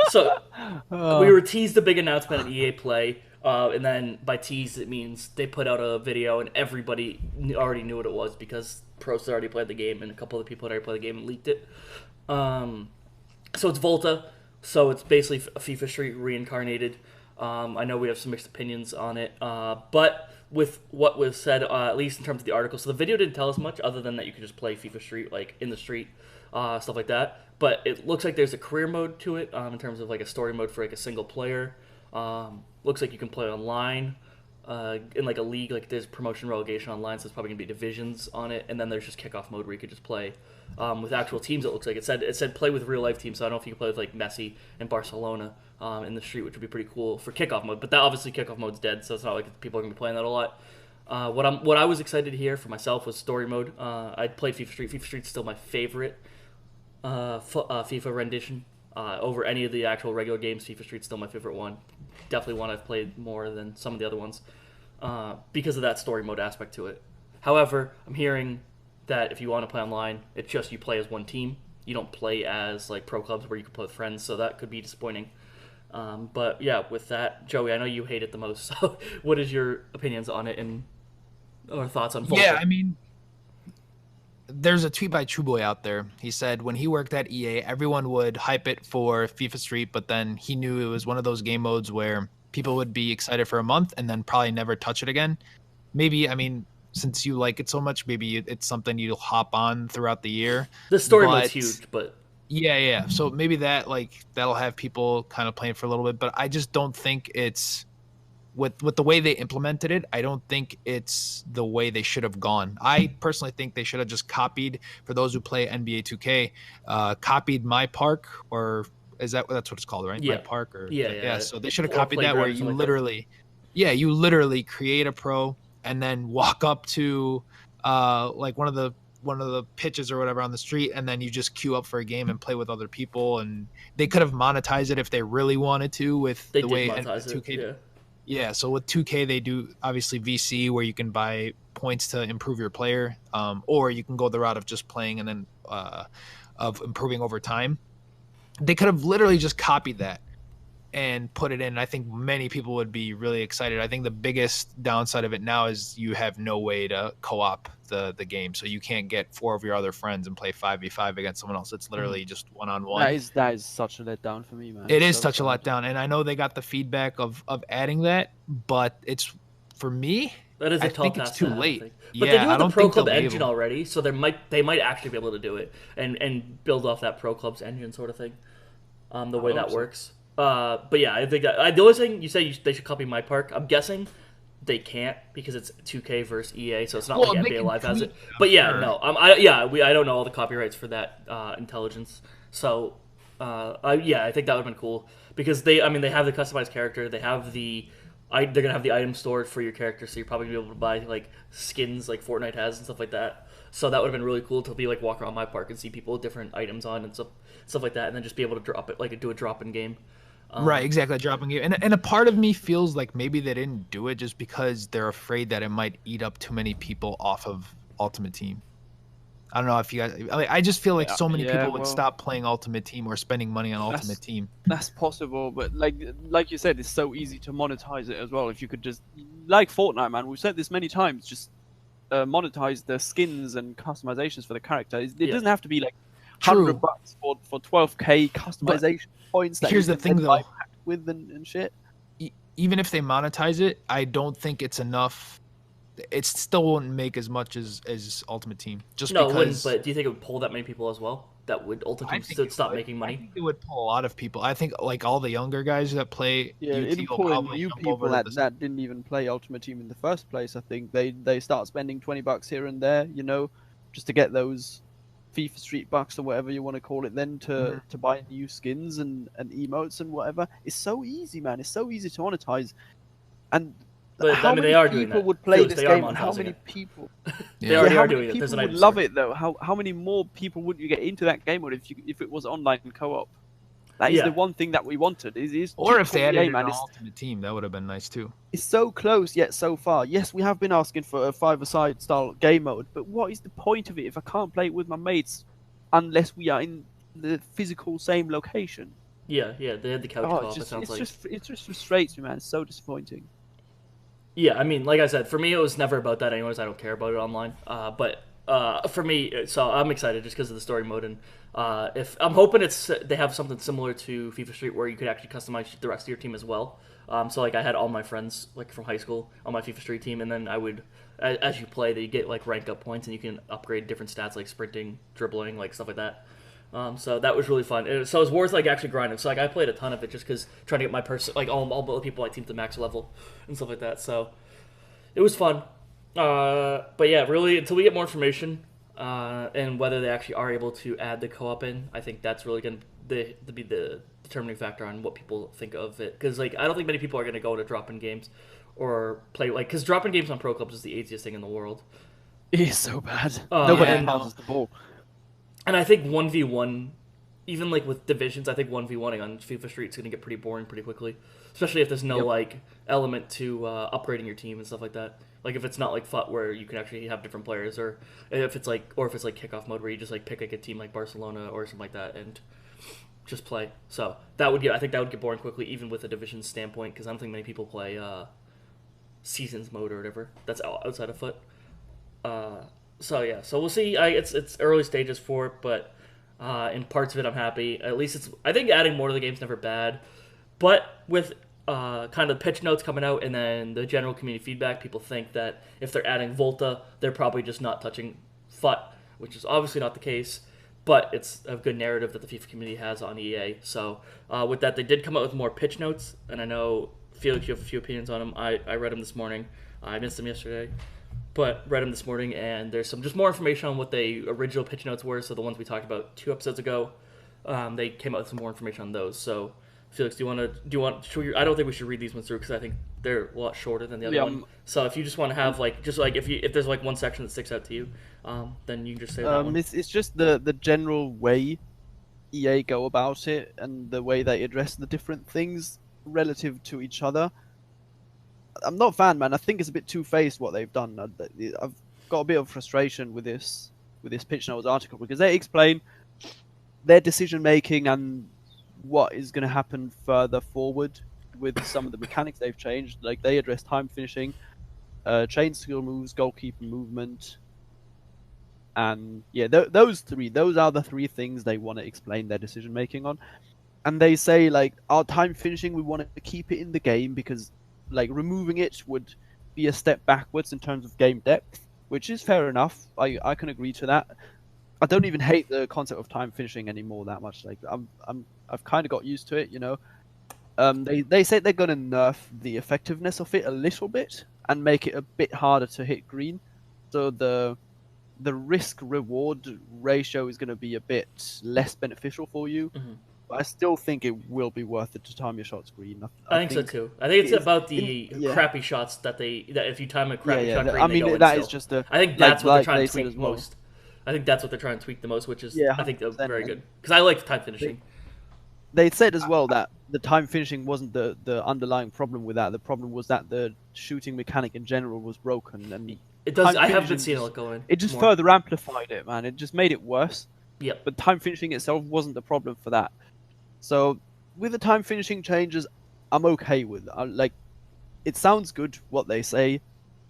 So, we were teased the big announcement at EA Play, and then by tease it means they put out a video and everybody already knew what it was because pros had already played the game and a couple of people had already played the game and leaked it. So it's Volta, so it's basically a FIFA Street reincarnated. I know we have some mixed opinions on it, but with what was said, at least in terms of the article, so the video didn't tell us much other than that you could just play FIFA Street, like, in the street, stuff like that. But it looks like there's a career mode to it, in terms of, like, a story mode for, like, a single player. Looks like you can play online, in, like, a league, like, there's promotion relegation online, so there's probably going to be divisions on it, and then there's just kickoff mode where you could just play with actual teams. It looks like it said play with real life teams, so I don't know if you can play with like Messi and Barcelona in the street, which would be pretty cool for kickoff mode. But that obviously kickoff mode's dead, so it's not like people are gonna be playing that a lot. What I was excited to hear for myself was story mode. I played FIFA Street. FIFA Street's still my favorite FIFA rendition over any of the actual regular games. FIFA Street's still my favorite one. Definitely one I've played more than some of the other ones because of that story mode aspect to it. However, I'm hearing that if you want to play online, it's just you play as one team. You don't play as like pro clubs where you can play with friends, so that could be disappointing. But yeah, with that, Joey, I know you hate it the most. So what is your opinions on it and or thoughts on Volta? Yeah, I mean, there's a tweet by Trueboy out there. He said when he worked at EA, everyone would hype it for FIFA Street, but then he knew it was one of those game modes where people would be excited for a month and then probably never touch it again. Maybe, I mean, since you like it so much, maybe it's something you'll hop on throughout the year. The story mode's huge, but yeah. So maybe that'll have people kind of playing for a little bit, but I just don't think it's with the way they implemented it. I don't think it's the way they should have gone. I personally think they should have just copied, for those who play NBA 2K, copied My Park, or that's what it's called, right? Yeah. My Park or Yeah. So they should have copied that, where you like literally, you literally create a pro and then walk up to like one of the pitches or whatever on the street, and then you just queue up for a game and play with other people. And they could have monetized it if they really wanted to, with they the did way monetize 2K. it. Yeah, so with 2K they do obviously VC, where you can buy points to improve your player, or you can go the route of just playing and then of improving over time. They could have literally just copied that and put it in. I think many people would be really excited. I think the biggest downside of it now is you have no way to co-op the game, so you can't get 4 of your other friends and play 5v5 against someone else. It's literally just one-on-one. That is such a letdown for me, man. It is such a letdown, and I know they got the feedback of adding that, but it's, for me, that is a tall think it's task too to have, late. But they do have the Pro Club engine already, so they might actually be able to do it and build off that Pro Club's engine sort of thing. The way that works. But yeah, I think that the only thing you say they should copy My Park, I'm guessing they can't, because it's 2K versus EA, so it's not like NBA Live has it. But yeah, no, I don't know all the copyrights for that intelligence. So I think that would have been cool, because they have the customized character, they have they're gonna have the item stored for your character, so you're probably gonna be able to buy like skins like Fortnite has and stuff like that. So that would have been really cool to be like walk around My Park and see people with different items on and stuff like that, and then just be able to drop it, like do a drop in game. Right, exactly, dropping game. And a part of me feels like maybe they didn't do it just because they're afraid that it might eat up too many people off of Ultimate Team. I don't know if you guys. I just feel like so many people would stop playing Ultimate Team or spending money on Ultimate Team. That's possible, but like you said, it's so easy to monetize it as well. If you could just, like Fortnite, man, we've said this many times, just monetize the skins and customizations for the character. It doesn't have to be like $100 for 12k customization points. That here's the thing, though, with and shit. Even if they monetize it, I don't think it's enough. It still won't make as much as Ultimate Team. Just because. It wouldn't. But do you think it would pull that many people as well? That would Ultimate Team stop making money? I think it would pull a lot of people. I think like all the younger guys that play. Yeah, it'd pull in new people that didn't even play Ultimate Team in the first place. I think they start spending $20 here and there, just to get those FIFA Street bucks or whatever you want to call it, then to buy new skins and emotes and whatever. It's so easy, man. It's so easy to monetize. And but how they many are doing people that. would play this game, and how many people? They already are doing it. People would love it though. How many more people would you get into that game if it was online and co-op? That is the one thing that we wanted. Or if they added an Ultimate Team, that would have been nice too. It's so close yet so far. Yes, we have been asking for a 5-a-side style game mode, but what is the point of it if I can't play it with my mates unless we are in the physical same location? Yeah, they had the couch co-op. It just frustrates me, man. It's so disappointing. Yeah, like I said, for me it was never about that anyways. I don't care about it online. But for me, so I'm excited just because of the story mode, and if I'm hoping they have something similar to FIFA Street where you could actually customize the rest of your team as well. So like I had all my friends like from high school on my FIFA Street team, and then I would, as you play, you get like rank up points, and you can upgrade different stats like sprinting, dribbling, like stuff like that. So that was really fun. So it was worth like actually grinding. So like I played a ton of it just because trying to get my person, like all the people I teamed to max level and stuff like that. So it was fun. But yeah, really until we get more information and whether they actually are able to add the co-op in, I think that's really going to be the determining factor on what people think of it. Because like I don't think many people are going to go to drop-in games or play because drop-in games on Pro Clubs is the easiest thing in the world. It is so bad. Nobody passes the ball. And I think 1v1, even like with divisions, I think 1v1ing on FIFA Street is going to get pretty boring pretty quickly. Especially if there's no like element to upgrading your team and stuff like that. Like if it's not like FUT where you can actually have different players, or if it's like kickoff mode where you just like pick like a team like Barcelona or something like that and just play. So I think that would get boring quickly, even with a division standpoint, because I don't think many people play seasons mode or whatever. That's outside of FUT. So we'll see. It's early stages for it, but in parts of it I'm happy. At least I think adding more to the game's never bad. But with kind of pitch notes coming out and then the general community feedback, people think that if they're adding Volta, they're probably just not touching FUT, which is obviously not the case. But it's a good narrative that the FIFA community has on EA. So with that, they did come out with more pitch notes, and I know Felix, you have a few opinions on them. I read them this morning. I missed them yesterday. But read them this morning, and there's some just more information on what the original pitch notes were, so the ones we talked about 2 episodes ago. They came out with some more information on those. So, Felix, do you want? I don't think we should read these ones through because I think they're a lot shorter than the other one. So if you just want to have if there's like one section that sticks out to you, then you can just say that one. It's just the general way EA go about it and the way they address the different things relative to each other. I'm not a fan, man. I think it's a bit two-faced what they've done. I've got a bit of frustration with this pitch notes article because they explain their decision making and what is going to happen further forward with some of the mechanics they've changed. Like they address time finishing, chain skill moves, goalkeeper movement, and yeah, those are the three things they want to explain their decision making on. And they say like our time finishing, we want to keep it in the game because like removing it would be a step backwards in terms of game depth, which is fair enough. I can agree to that. I don't even hate the concept of time finishing anymore that much. Like I've kind of got used to it, you know. They say they're gonna nerf the effectiveness of it a little bit and make it a bit harder to hit green, so the risk reward ratio is gonna be a bit less beneficial for you. Mm-hmm. But I still think it will be worth it to time your shots green. I think so too. I think it's about the crappy shots that if you time a crappy shot green, I mean that is just a. I think that's what they're trying to tweak most. I think that's what they're trying to tweak the most, which is I think very good because I like time finishing. They said as well that the time finishing wasn't the underlying problem with that. The problem was that the shooting mechanic in general was broken, and it does. I haven't seen it going. It just further amplified it, man. It just made it worse. Yeah. But time finishing itself wasn't the problem for that. So with the time finishing changes, I'm okay with. Like, it sounds good what they say.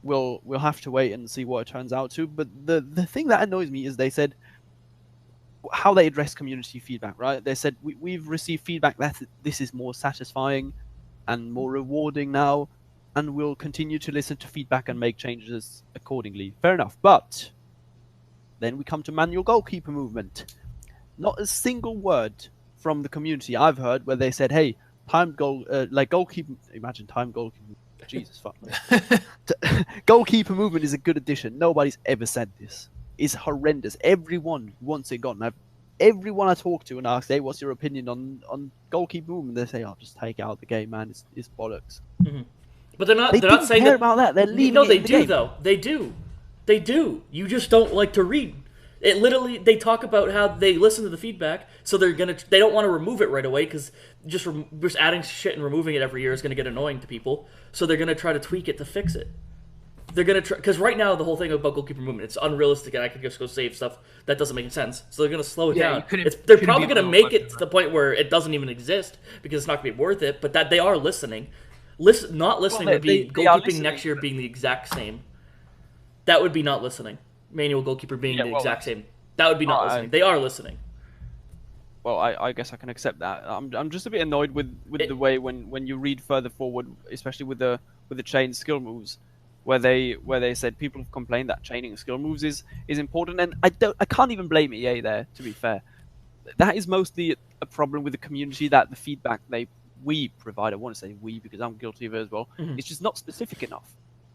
We'll have to wait and see what it turns out to. But the thing that annoys me is they said how they address community feedback, right? They said we've received feedback that this is more satisfying and more rewarding now, and we'll continue to listen to feedback and make changes accordingly. Fair enough. But then we come to manual goalkeeper movement. Not a single word from the community I've heard where they said, "Hey, timed goal, like goalkeeper." Imagine timed goalkeeper. Jesus fuck. Goalkeeper movement is a good addition. Nobody's ever said this. It's horrendous. Everyone wants it gone. Everyone I talk to and ask, "Hey, what's your opinion on goalkeeper movement?" They say, "Oh, just take it out of the game, man. It's bollocks." Mm-hmm. But they're not. They they're not saying care about that. They're leaving. No, they it in do the game. though. They do. They do. You just don't like to read. It literally, they talk about how they listen to the feedback, so they don't want to remove it right away because just adding shit and removing it every year is going to get annoying to people. So they're going to try to tweak it to fix it. They're going to try, because right now the whole thing about goalkeeper movement, it's unrealistic and I could just go save stuff that doesn't make sense. So they're going to slow it down. They're probably going to make it to the point where it doesn't even exist because it's not going to be worth it. But that they are listening. Not listening would be goalkeeping next year being the exact same. That would be not listening. Manual goalkeeper being the exact same. That would be not listening. They are listening. Well, I guess I can accept that. I'm just a bit annoyed with the way when you read further forward, especially with the chain skill moves, where they said people have complained that chaining skill moves is important, and I can't even blame EA there. To be fair, that is mostly a problem with the community that the feedback we provide. I want to say we because I'm guilty of it as well. Mm-hmm. It's just not specific enough.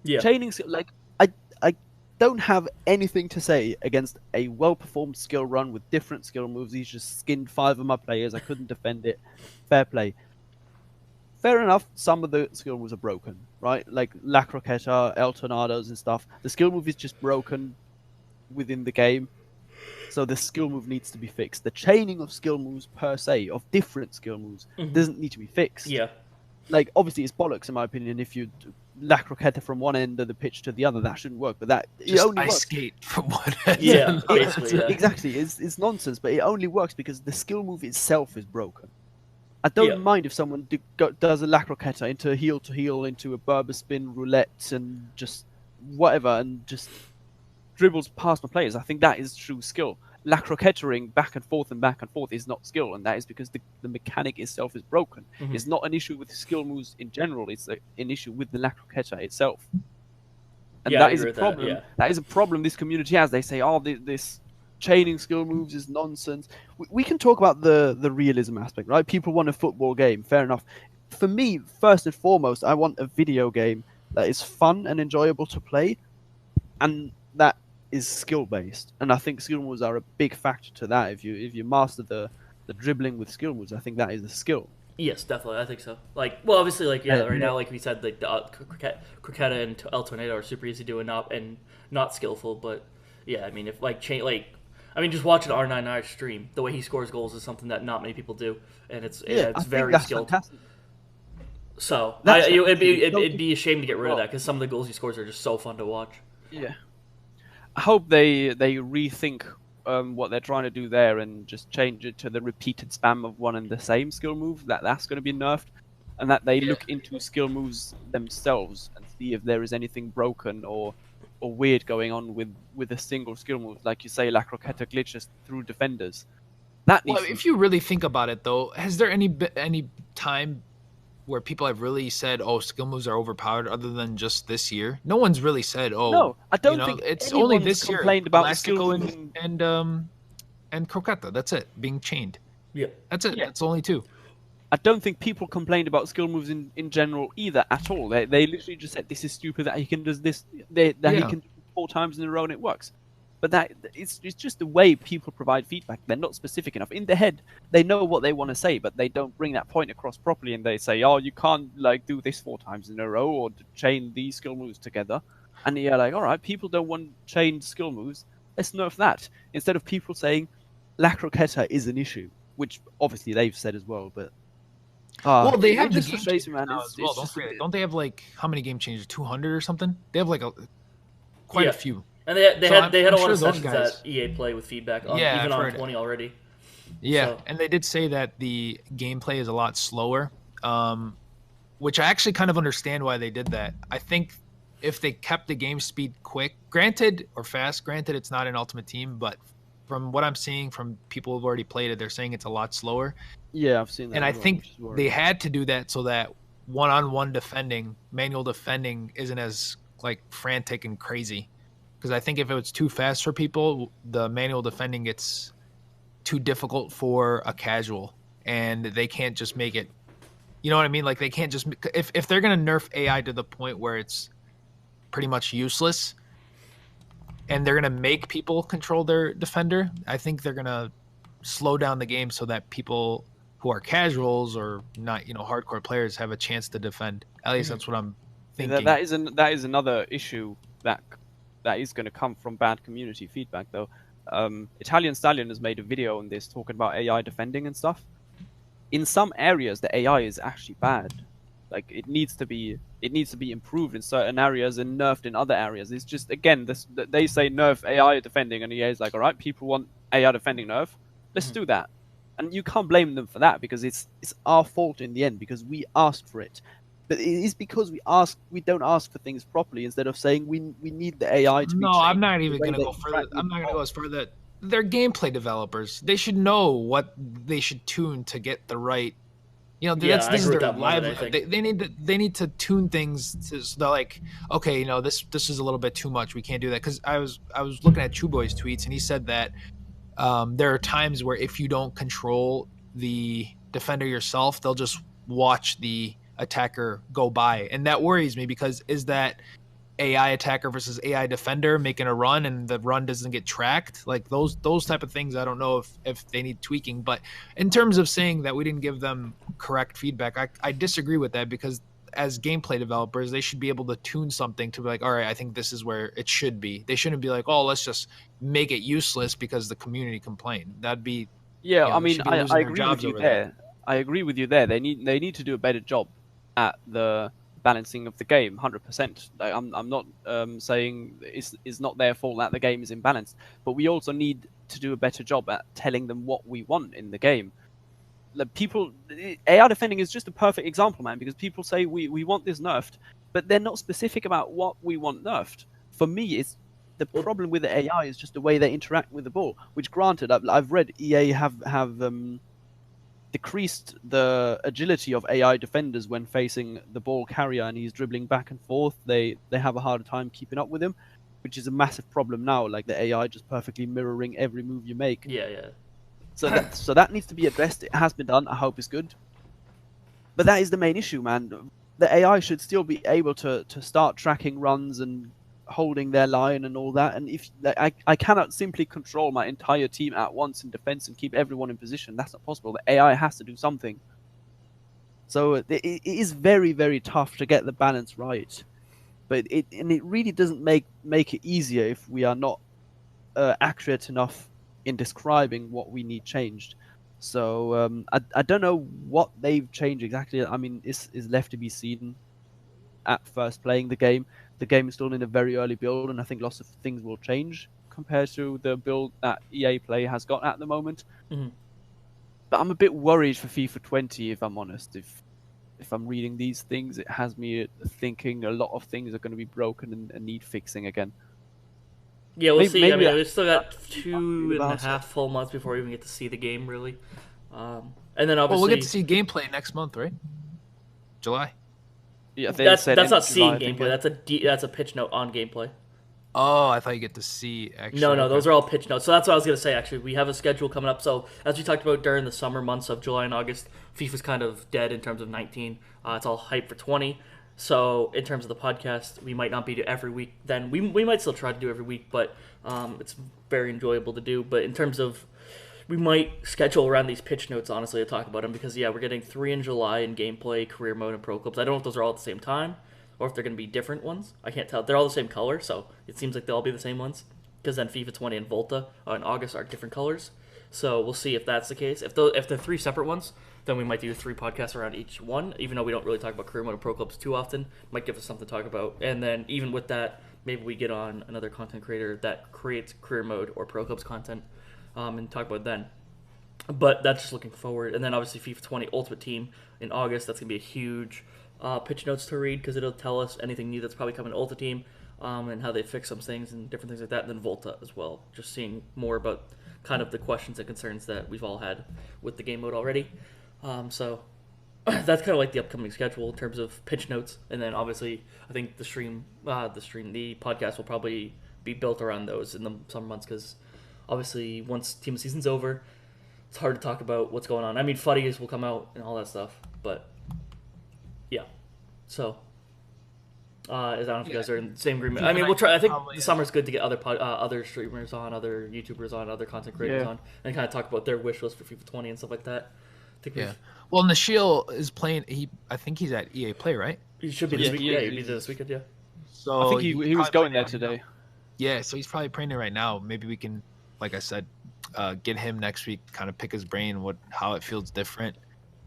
Yeah. Chaining like I don't have anything to say against a well-performed skill run with different skill moves. He's just skinned 5 of my players. I couldn't defend it. Fair play. Fair enough, some of the skill moves are broken, right? Like La Croqueta, El Tornados and stuff. The skill move is just broken within the game. So the skill move needs to be fixed. The chaining of skill moves per se, of different skill moves, doesn't need to be fixed. Yeah. Like, obviously it's bollocks in my opinion if you La Croqueta from one end of the pitch to the other. That shouldn't work, but that just it only ice works. skate from one end. Yeah, basically. Exactly. It's nonsense, but it only works because the skill move itself is broken. I don't mind if someone does a La Croqueta into a heel to heel, into a Berber spin roulette, and just whatever, and just dribbles past my players. I think that is true skill. La Croquetering back and forth is not skill, and that is because the mechanic itself is broken. Mm-hmm. It's not an issue with skill moves in general, it's an issue with the La Croqueta itself. And that is a problem. That is a problem this community has. They say, oh, this chaining skill moves is nonsense. We can talk about the realism aspect, right? People want a football game, fair enough. For me, first and foremost, I want a video game that is fun and enjoyable to play, and that is skill based. And I think skill moves are a big factor to that. If you master the the dribbling with skill moves. I think that is a skill. Yes, definitely. I think so. Like, well, obviously, like, yeah, right now, like we said, like the Croqueta and El Tornado are super easy to not skillful, but yeah, I mean, if like just watching R99 stream, the way he scores goals is something that not many people do, and it's very skilled. Fantastic. So it'd be a shame to get rid of that because some of the goals he scores are just so fun to watch. Yeah, I hope they rethink what they're trying to do there and just change it to the repeated spam of one and the same skill move. That's going to be nerfed, and that they look into skill moves themselves and see if there is anything broken or weird going on with a single skill move, like you say, La Croqueta glitches through defenders. If you really think about it, though, has there any time where people have really said, "Oh, skill moves are overpowered," other than just this year? No one's really said, "Oh." No, I don't think it's only this year. Complained about Elastico and Croqueta. That's it. Being chained. Yeah, that's it. Yeah. That's only two. I don't think people complained about skill moves in general either at all. They literally just said this is stupid that he can do this he can do 4 times in a row and it works. But it's just the way people provide feedback. They're not specific enough. In their head, they know what they want to say, but they don't bring that point across properly. And they say, "Oh, you can't like do this 4 times in a row or chain these skill moves together." And you're like, "All right, people don't want chained skill moves. Let's nerf that." Instead of people saying, "La Croqueta is an issue," which obviously they've said as well, but. Well, they have this frustration, man. Don't they have like how many game changes? 200 or something? They have like quite a few. And they had a lot of sessions at EA Play with feedback, even on 20 already. Yeah, so. And they did say that the gameplay is a lot slower, which I actually kind of understand why they did that. I think if they kept the game speed quick, granted it's not an Ultimate Team, but from what I'm seeing from people who've already played it, they're saying it's a lot slower. Yeah, I've seen that. And I think they had to do that so that one-on-one defending, manual defending, isn't as like frantic and crazy. Because I think if it was too fast for people, the manual defending gets too difficult for a casual, and they can't just make it. You know what I mean? Like they can't just if they're gonna nerf AI to the point where it's pretty much useless, and they're gonna make people control their defender. I think they're gonna slow down the game so that people who are casuals or not, hardcore players have a chance to defend. At least that's what I'm thinking. That is another issue that is going to come from bad community feedback, though. Italian Stallion has made a video on this talking about AI defending and stuff. In some areas, the AI is actually bad. Like it needs to be improved in certain areas and nerfed in other areas. It's just again, they say nerf AI defending, and EA is like, all right, people want AI defending nerf, let's do that. And you can't blame them for that because it's our fault in the end because we asked for it. But it is because we don't ask for things properly instead of saying we need the AI to be No, I'm not even going to go further. I'm not going to go as far that they're gameplay developers. They should know what they should tune to get the right. This is their live. They need to tune things so they're like, okay, this is a little bit too much. We can't do that because I was looking at Chuboy's tweets and he said that there are times where if you don't control the defender yourself, they'll just watch the attacker go by, and that worries me because is that AI attacker versus AI defender making a run and the run doesn't get tracked? Like those type of things, I don't know if they need tweaking. But in terms of saying that we didn't give them correct feedback, I disagree with that because as gameplay developers, they should be able to tune something to be like, all right, I think this is where it should be. They shouldn't be like, oh, let's just make it useless because the community complained. That'd be I mean, I agree with you there. I agree with you there. They need to do a better job at the balancing of the game, 100%. I'm not saying it's not their fault that the game is imbalanced, but we also need to do a better job at telling them what we want in the game. AI defending is just a perfect example, man, because people say we want this nerfed, but they're not specific about what we want nerfed. For me, it's the problem with the AI is just the way they interact with the ball, which granted, I've read EA have decreased the agility of AI defenders when facing the ball carrier and he's dribbling back and forth. They have a harder time keeping up with him, which is a massive problem now. Like the AI just perfectly mirroring every move you make. Yeah. So that needs to be addressed. It has been done. I hope it's good. But that is the main issue, man. The AI should still be able to start tracking runs and holding their line and all that. And if I cannot simply control my entire team at once in defense and keep everyone in position, that's not possible. The AI has to do something. So it is very, very tough to get the balance right. But it really doesn't make it easier if we are not accurate enough in describing what we need changed. So I don't know what they've changed exactly. I mean, is left to be seen at first playing the game. The game is still in a very early build, and I think lots of things will change compared to the build that EA Play has got at the moment. Mm-hmm. But I'm a bit worried for FIFA 20, if I'm honest. If I'm reading these things, it has me thinking a lot of things are going to be broken and need fixing again. Yeah, we'll see. I mean, we've still got 2.5 full months before we even get to see the game, really. And then obviously... Well, we'll get to see gameplay next month, right? July? Yeah, that's not seeing gameplay. That's a pitch note on gameplay. Oh, I thought you get to see actually. No, those are all pitch notes. So that's what I was going to say, actually. We have a schedule coming up. So as we talked about during the summer months of July and August, FIFA's kind of dead in terms of 19. It's all hype for 20. So in terms of the podcast, we might not be every week. Then we might still try to do every week, but it's very enjoyable to do. But in terms of, we might schedule around these pitch notes, honestly, to talk about them. Because, yeah, we're getting 3 in July in gameplay, career mode, and pro clubs. I don't know if those are all at the same time, or if they're going to be different ones. I can't tell. They're all the same color, so it seems like they'll all be the same ones. Because then FIFA 20 and Volta in August are different colors. So we'll see if that's the case. If they're 3 separate ones, then we might do 3 podcasts around each one, even though we don't really talk about career mode and pro clubs too often. Might give us something to talk about. And then even with that, maybe we get on another content creator that creates career mode or pro clubs content and talk about it then. But that's just looking forward. And then obviously FIFA 20 Ultimate Team in August. That's going to be a huge pitch notes to read because it'll tell us anything new that's probably coming to Ultimate Team and how they fix some things and different things like that. And then Volta as well. Just seeing more about kind of the questions and concerns that we've all had with the game mode already. So that's kind of like the upcoming schedule in terms of pitch notes. And then obviously I think the podcast will probably be built around those in the summer months because obviously once team of season's over, it's hard to talk about what's going on. I mean, FUTties will come out and all that stuff, but yeah. So, I don't know if you guys are in the same agreement. I mean, we'll try. I think the summer's good to get other streamers on, other YouTubers on, other content creators on, and kind of talk about their wish list for FIFA 20 and stuff like that. Well, Nashil is playing. I think he's at EA Play, right? He should be this weekend. Yeah, he'll be there this weekend. Yeah. So I think he was going there today. Yeah, so he's probably playing it right now. Maybe we can, like I said, get him next week. Kind of pick his brain how it feels different.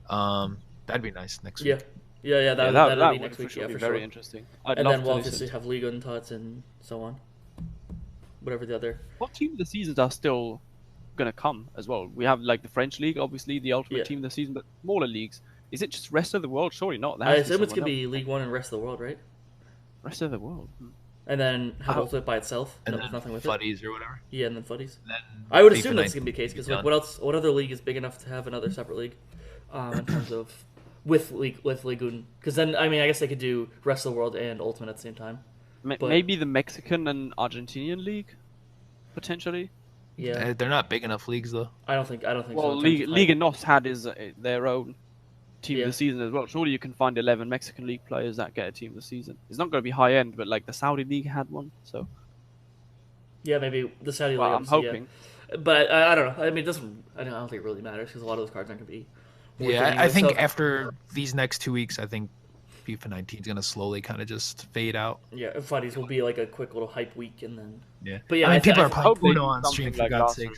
That'd be nice next week. Yeah. That'll be next week. Yeah, for very sure. Interesting. And then we'll obviously have Liga and Tots and so on. Whatever the other. What team of the seasons are still gonna come as well? We have like the French league, obviously the ultimate team of the season, but smaller leagues. Is it just rest of the world? Surely not. I assume it's gonna be League One and rest of the world, right? Rest of the world. And then have Ultimate by itself, and then nothing with FUTties or whatever. Yeah, and then FUTties. I would assume that's gonna be the case because like, what other league is big enough to have another separate league in terms of with League One? Because then I mean I guess they could do rest of the world and Ultimate at the same time. Maybe the Mexican and Argentinian league, potentially. Yeah, they're not big enough leagues though. I don't think. Well, so. Liga NOS had their own team of the season as well. Surely you can find 11 Mexican league players that get a team of the season. It's not going to be high end, but like the Saudi league had one. So yeah, maybe the Saudi league. I'm hoping, but I don't know. I mean, it doesn't. I don't think it really matters because a lot of those cards aren't going to be. Yeah, I think after these next 2 weeks, I think FIFA 19 is going to slowly kind of just fade out. Yeah, FUTties will be like a quick little hype week and then. Yeah, but yeah, I mean, people are playing Uno on stream for God's sake.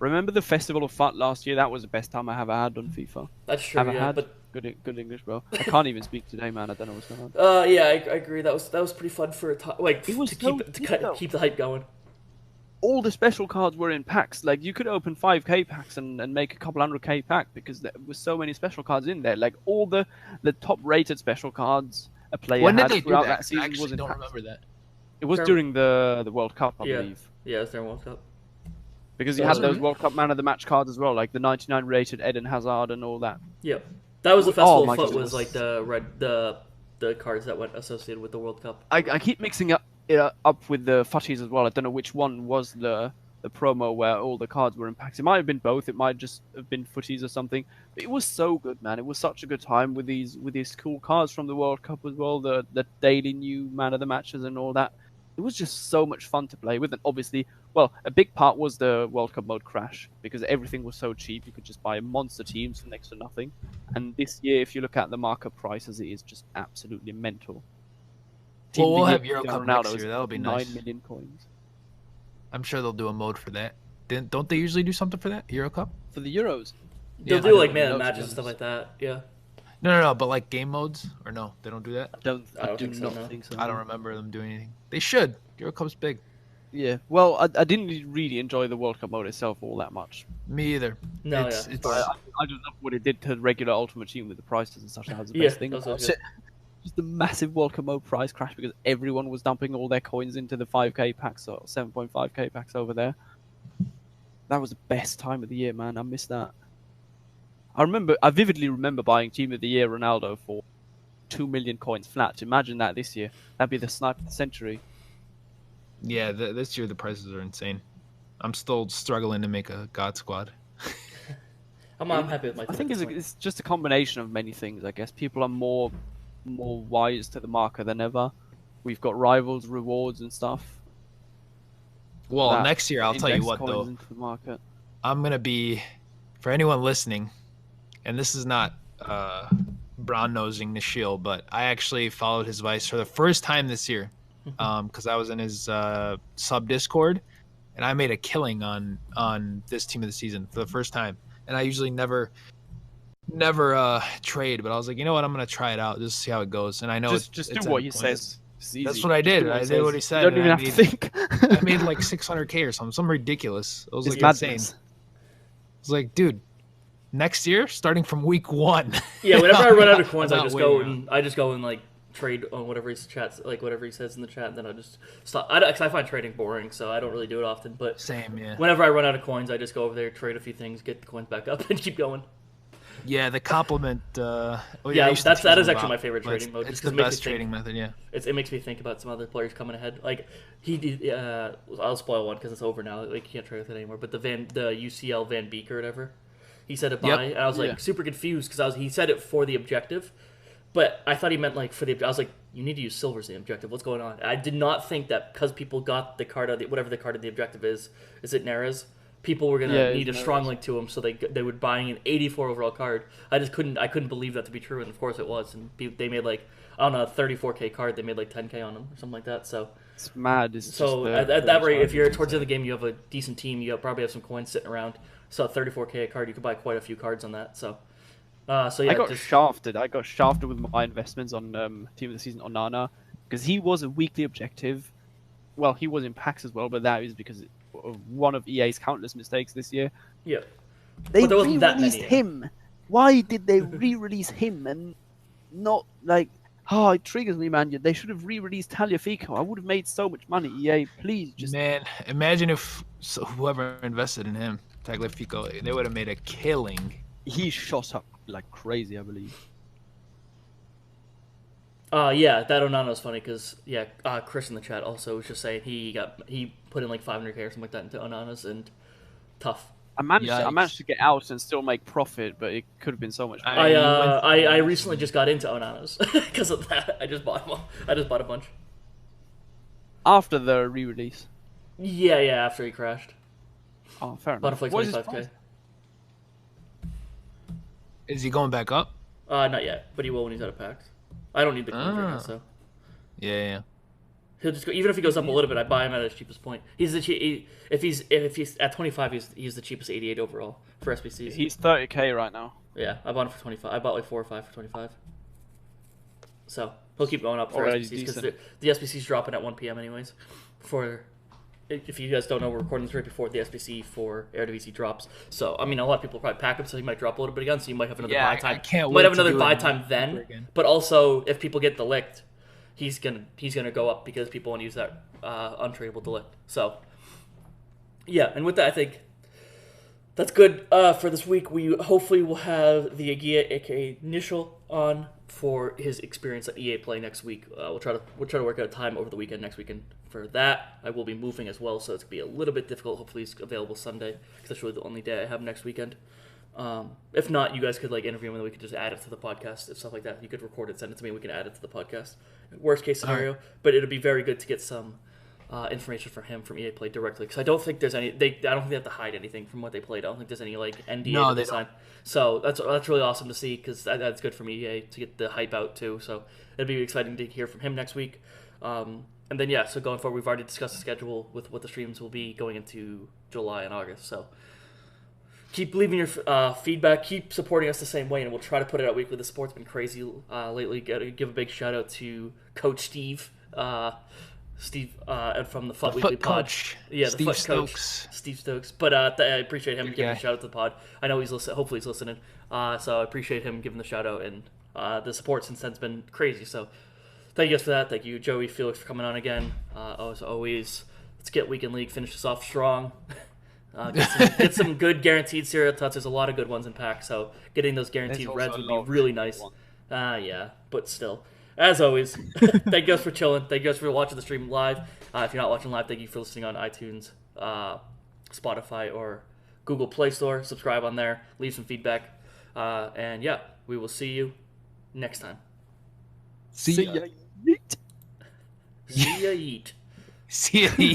Remember the Festival of FUT last year? That was the best time I ever had on FIFA. That's true. But good English, bro. I can't even speak today, man. I don't know what's going on. Yeah, I agree. That was pretty fun for it was to keep the hype going. All the special cards were in packs. Like you could open 5k packs and make a couple 100k pack because there was so many special cards in there. Like all the top rated special cards a player had throughout that season. I actually was in don't packs. remember that. It was during the World Cup, I believe. Yeah, it was during World Cup. Because you had those World Cup Man of the Match cards as well, like the 99 rated Eden Hazard and all that. Yep, that was the Festival of FUT. Was like the cards that went associated with the World Cup. I keep mixing up with the FUTties as well. I don't know which one was the promo where all the cards were in packs. It might have been both. It might just have been FUTties or something. But it was so good, man. It was such a good time with these cool cards from the World Cup as well. The daily new Man of the Matches and all that. it was just so much fun to play with. And obviously, well, a big part was the World Cup mode crash because everything was so cheap. You could just buy monster teams for next to nothing. And this year, if you look at the market prices, it is just absolutely mental. Well, we'll have Euro Cup next year. That'll be nice. 9 million coins. I'm sure they'll do a mode for that. Don't they usually do something for that? Euro Cup? For the Euros? They'll do like man matches and stuff like that. Yeah. No, but like game modes? Or no, they don't do that? I do not think so. I don't remember them doing anything. They should. Euro Cup's big. Yeah. Well, I didn't really enjoy the World Cup mode itself all that much. Me either. No, I just love what it did to the regular Ultimate Team with the prices and such. That was the best thing. Just the massive World Cup mode price crash because everyone was dumping all their coins into the 5k packs or 7.5k packs over there. That was the best time of the year, man. I miss that. I vividly remember buying Team of the Year Ronaldo for 2 million coins flat. Imagine that this year. That'd be the snipe of the century. Yeah, this year the prices are insane. I'm still struggling to make a God Squad. I'm happy with my team. I think it's just a combination of many things, I guess. People are more wise to the market than ever. We've got rivals, rewards, and stuff. Well, next year, I'll tell you what, though. I'm going to be, for anyone listening, and this is not brown-nosing the shield, but I actually followed his advice for the first time this year because I was in his sub-Discord, and I made a killing on this team of the season for the first time. And I usually never trade, but I was like, you know what? I'm going to try it out just to see how it goes. And I know just do what he says. That's what I did. I did what he said. You don't even have to think. I made like 600k or something ridiculous. It was like insane. It's like, dude, next year, starting from week 1. Yeah, whenever I run out of coins, I just go and like trade on whatever he chats, like whatever he says in the chat. And then I just stop. Because I find trading boring, so I don't really do it often. But same, yeah. Whenever I run out of coins, I just go over there, trade a few things, get the coins back up, and keep going. Yeah, the compliment. That is actually my favorite trading mode. It's the best trading method. Yeah, it makes me think about some other players coming ahead. Like he did. I'll spoil one because it's over now. Like you can't trade with it anymore. But the UCL Van Beek or whatever, he said it by, and I was like super confused because he said it for the objective, but I thought he meant like for the. I was like, you need to use silver as the objective. What's going on? I did not think that because people got the card of whatever the card of the objective is it Neres? People were gonna need a strong link to him, so they would buy an 84 overall card. I couldn't believe that to be true, and of course it was. And they made like on a 34k card, they made like 10k on them or something like that. So it's mad. At that rate, if you're towards the end of the game, you have a decent team, you probably have some coins sitting around. So at 34k a card, you could buy quite a few cards on that. So yeah, I got shafted. I got shafted with my investments on Team of the Season on Nana because he was a weekly objective. Well, he was in packs as well, but that is because of one of EA's countless mistakes this year. Yeah. They re-released him. Why did they re-release him and not like... Oh, it triggers me, man. They should have re-released Tagliafico. I would have made so much money. EA, please just... Man, imagine if whoever invested in him, Tagliafico, they would have made a killing. He shot up like crazy, I believe. Yeah, that Onana's funny because Chris in the chat also was just saying he put in like 500k or something like that into Onana's and tough. I managed to get out and still make profit, but it could have been so much more. I recently just got into Onana's because of that. I just bought a bunch after the re-release. Yeah, after he crashed. Oh, fair enough. Bought it for like 25k. Is he going back up? Not yet, but he will when he's out of packs. I don't need the coins right now, so. Yeah. He'll just go. Even if he goes up a little bit, I buy him at his cheapest point. If he's at 25, he's the cheapest 88 overall for SBCs. He's 30k right now. Yeah, I bought him for 25. I bought like 4 or 5 for 25. So he'll keep going up for SBCs because the SBC's dropping at 1 p.m. anyways. If you guys don't know, we're recording this right before the SBC for Eredivisie drops. So, I mean, a lot of people probably pack him, so he might drop a little bit again, so you might have another buy time. I can't wait might have another buy time then, but also, if people get delict, he's gonna go up because people want to use that untradeable delict. So, yeah, and with that, I think that's good for this week. We hopefully will have the Agia, aka Nishal, on for his experience at EA Play next week. We'll try to work out a time over the weekend next weekend for that. I will be moving as well, so it's gonna be a little bit difficult. Hopefully, it's available Sunday because that's really the only day I have next weekend. If not, you guys could like interview him and we could just add it to the podcast and stuff like that. You could record it, send it to me, and we can add it to the podcast. Worst case scenario, but it'll be very good to get some information from him from EA Play directly, because I don't think there's any. I don't think they have to hide anything from what they played. I don't think there's any like NDA No, that they they sign. So that's really awesome to see, because that's good from EA to get the hype out too. So it'd be exciting to hear from him next week. And then so going forward, we've already discussed the schedule with what the streams will be going into July and August. So keep leaving your feedback, keep supporting us the same way, and we'll try to put it out weekly. The sport's been crazy lately. Gotta give a big shout out to Coach Steve. And from the FUT Weekly pod. Coach. Yeah, Steve the FUT Stokes. coach, Steve Stokes. But I appreciate him giving a shout out to the pod. I know he's listening. Hopefully he's listening. So I appreciate him giving the shout out, and the support since then's been crazy. So thank you guys for that. Thank you, Joey, Felix, for coming on again. As always, let's get Weekend League, finish this off strong. Get some good guaranteed serial tuts. There's a lot of good ones in pack, so getting those guaranteed reds would be really nice. Yeah, but still. As always, thank you guys for chilling. Thank you guys for watching the stream live. If you're not watching live, thank you for listening on iTunes, Spotify, or Google Play Store. Subscribe on there. Leave some feedback. And yeah, we will see you next time. See ya. See ya, yeet. See ya.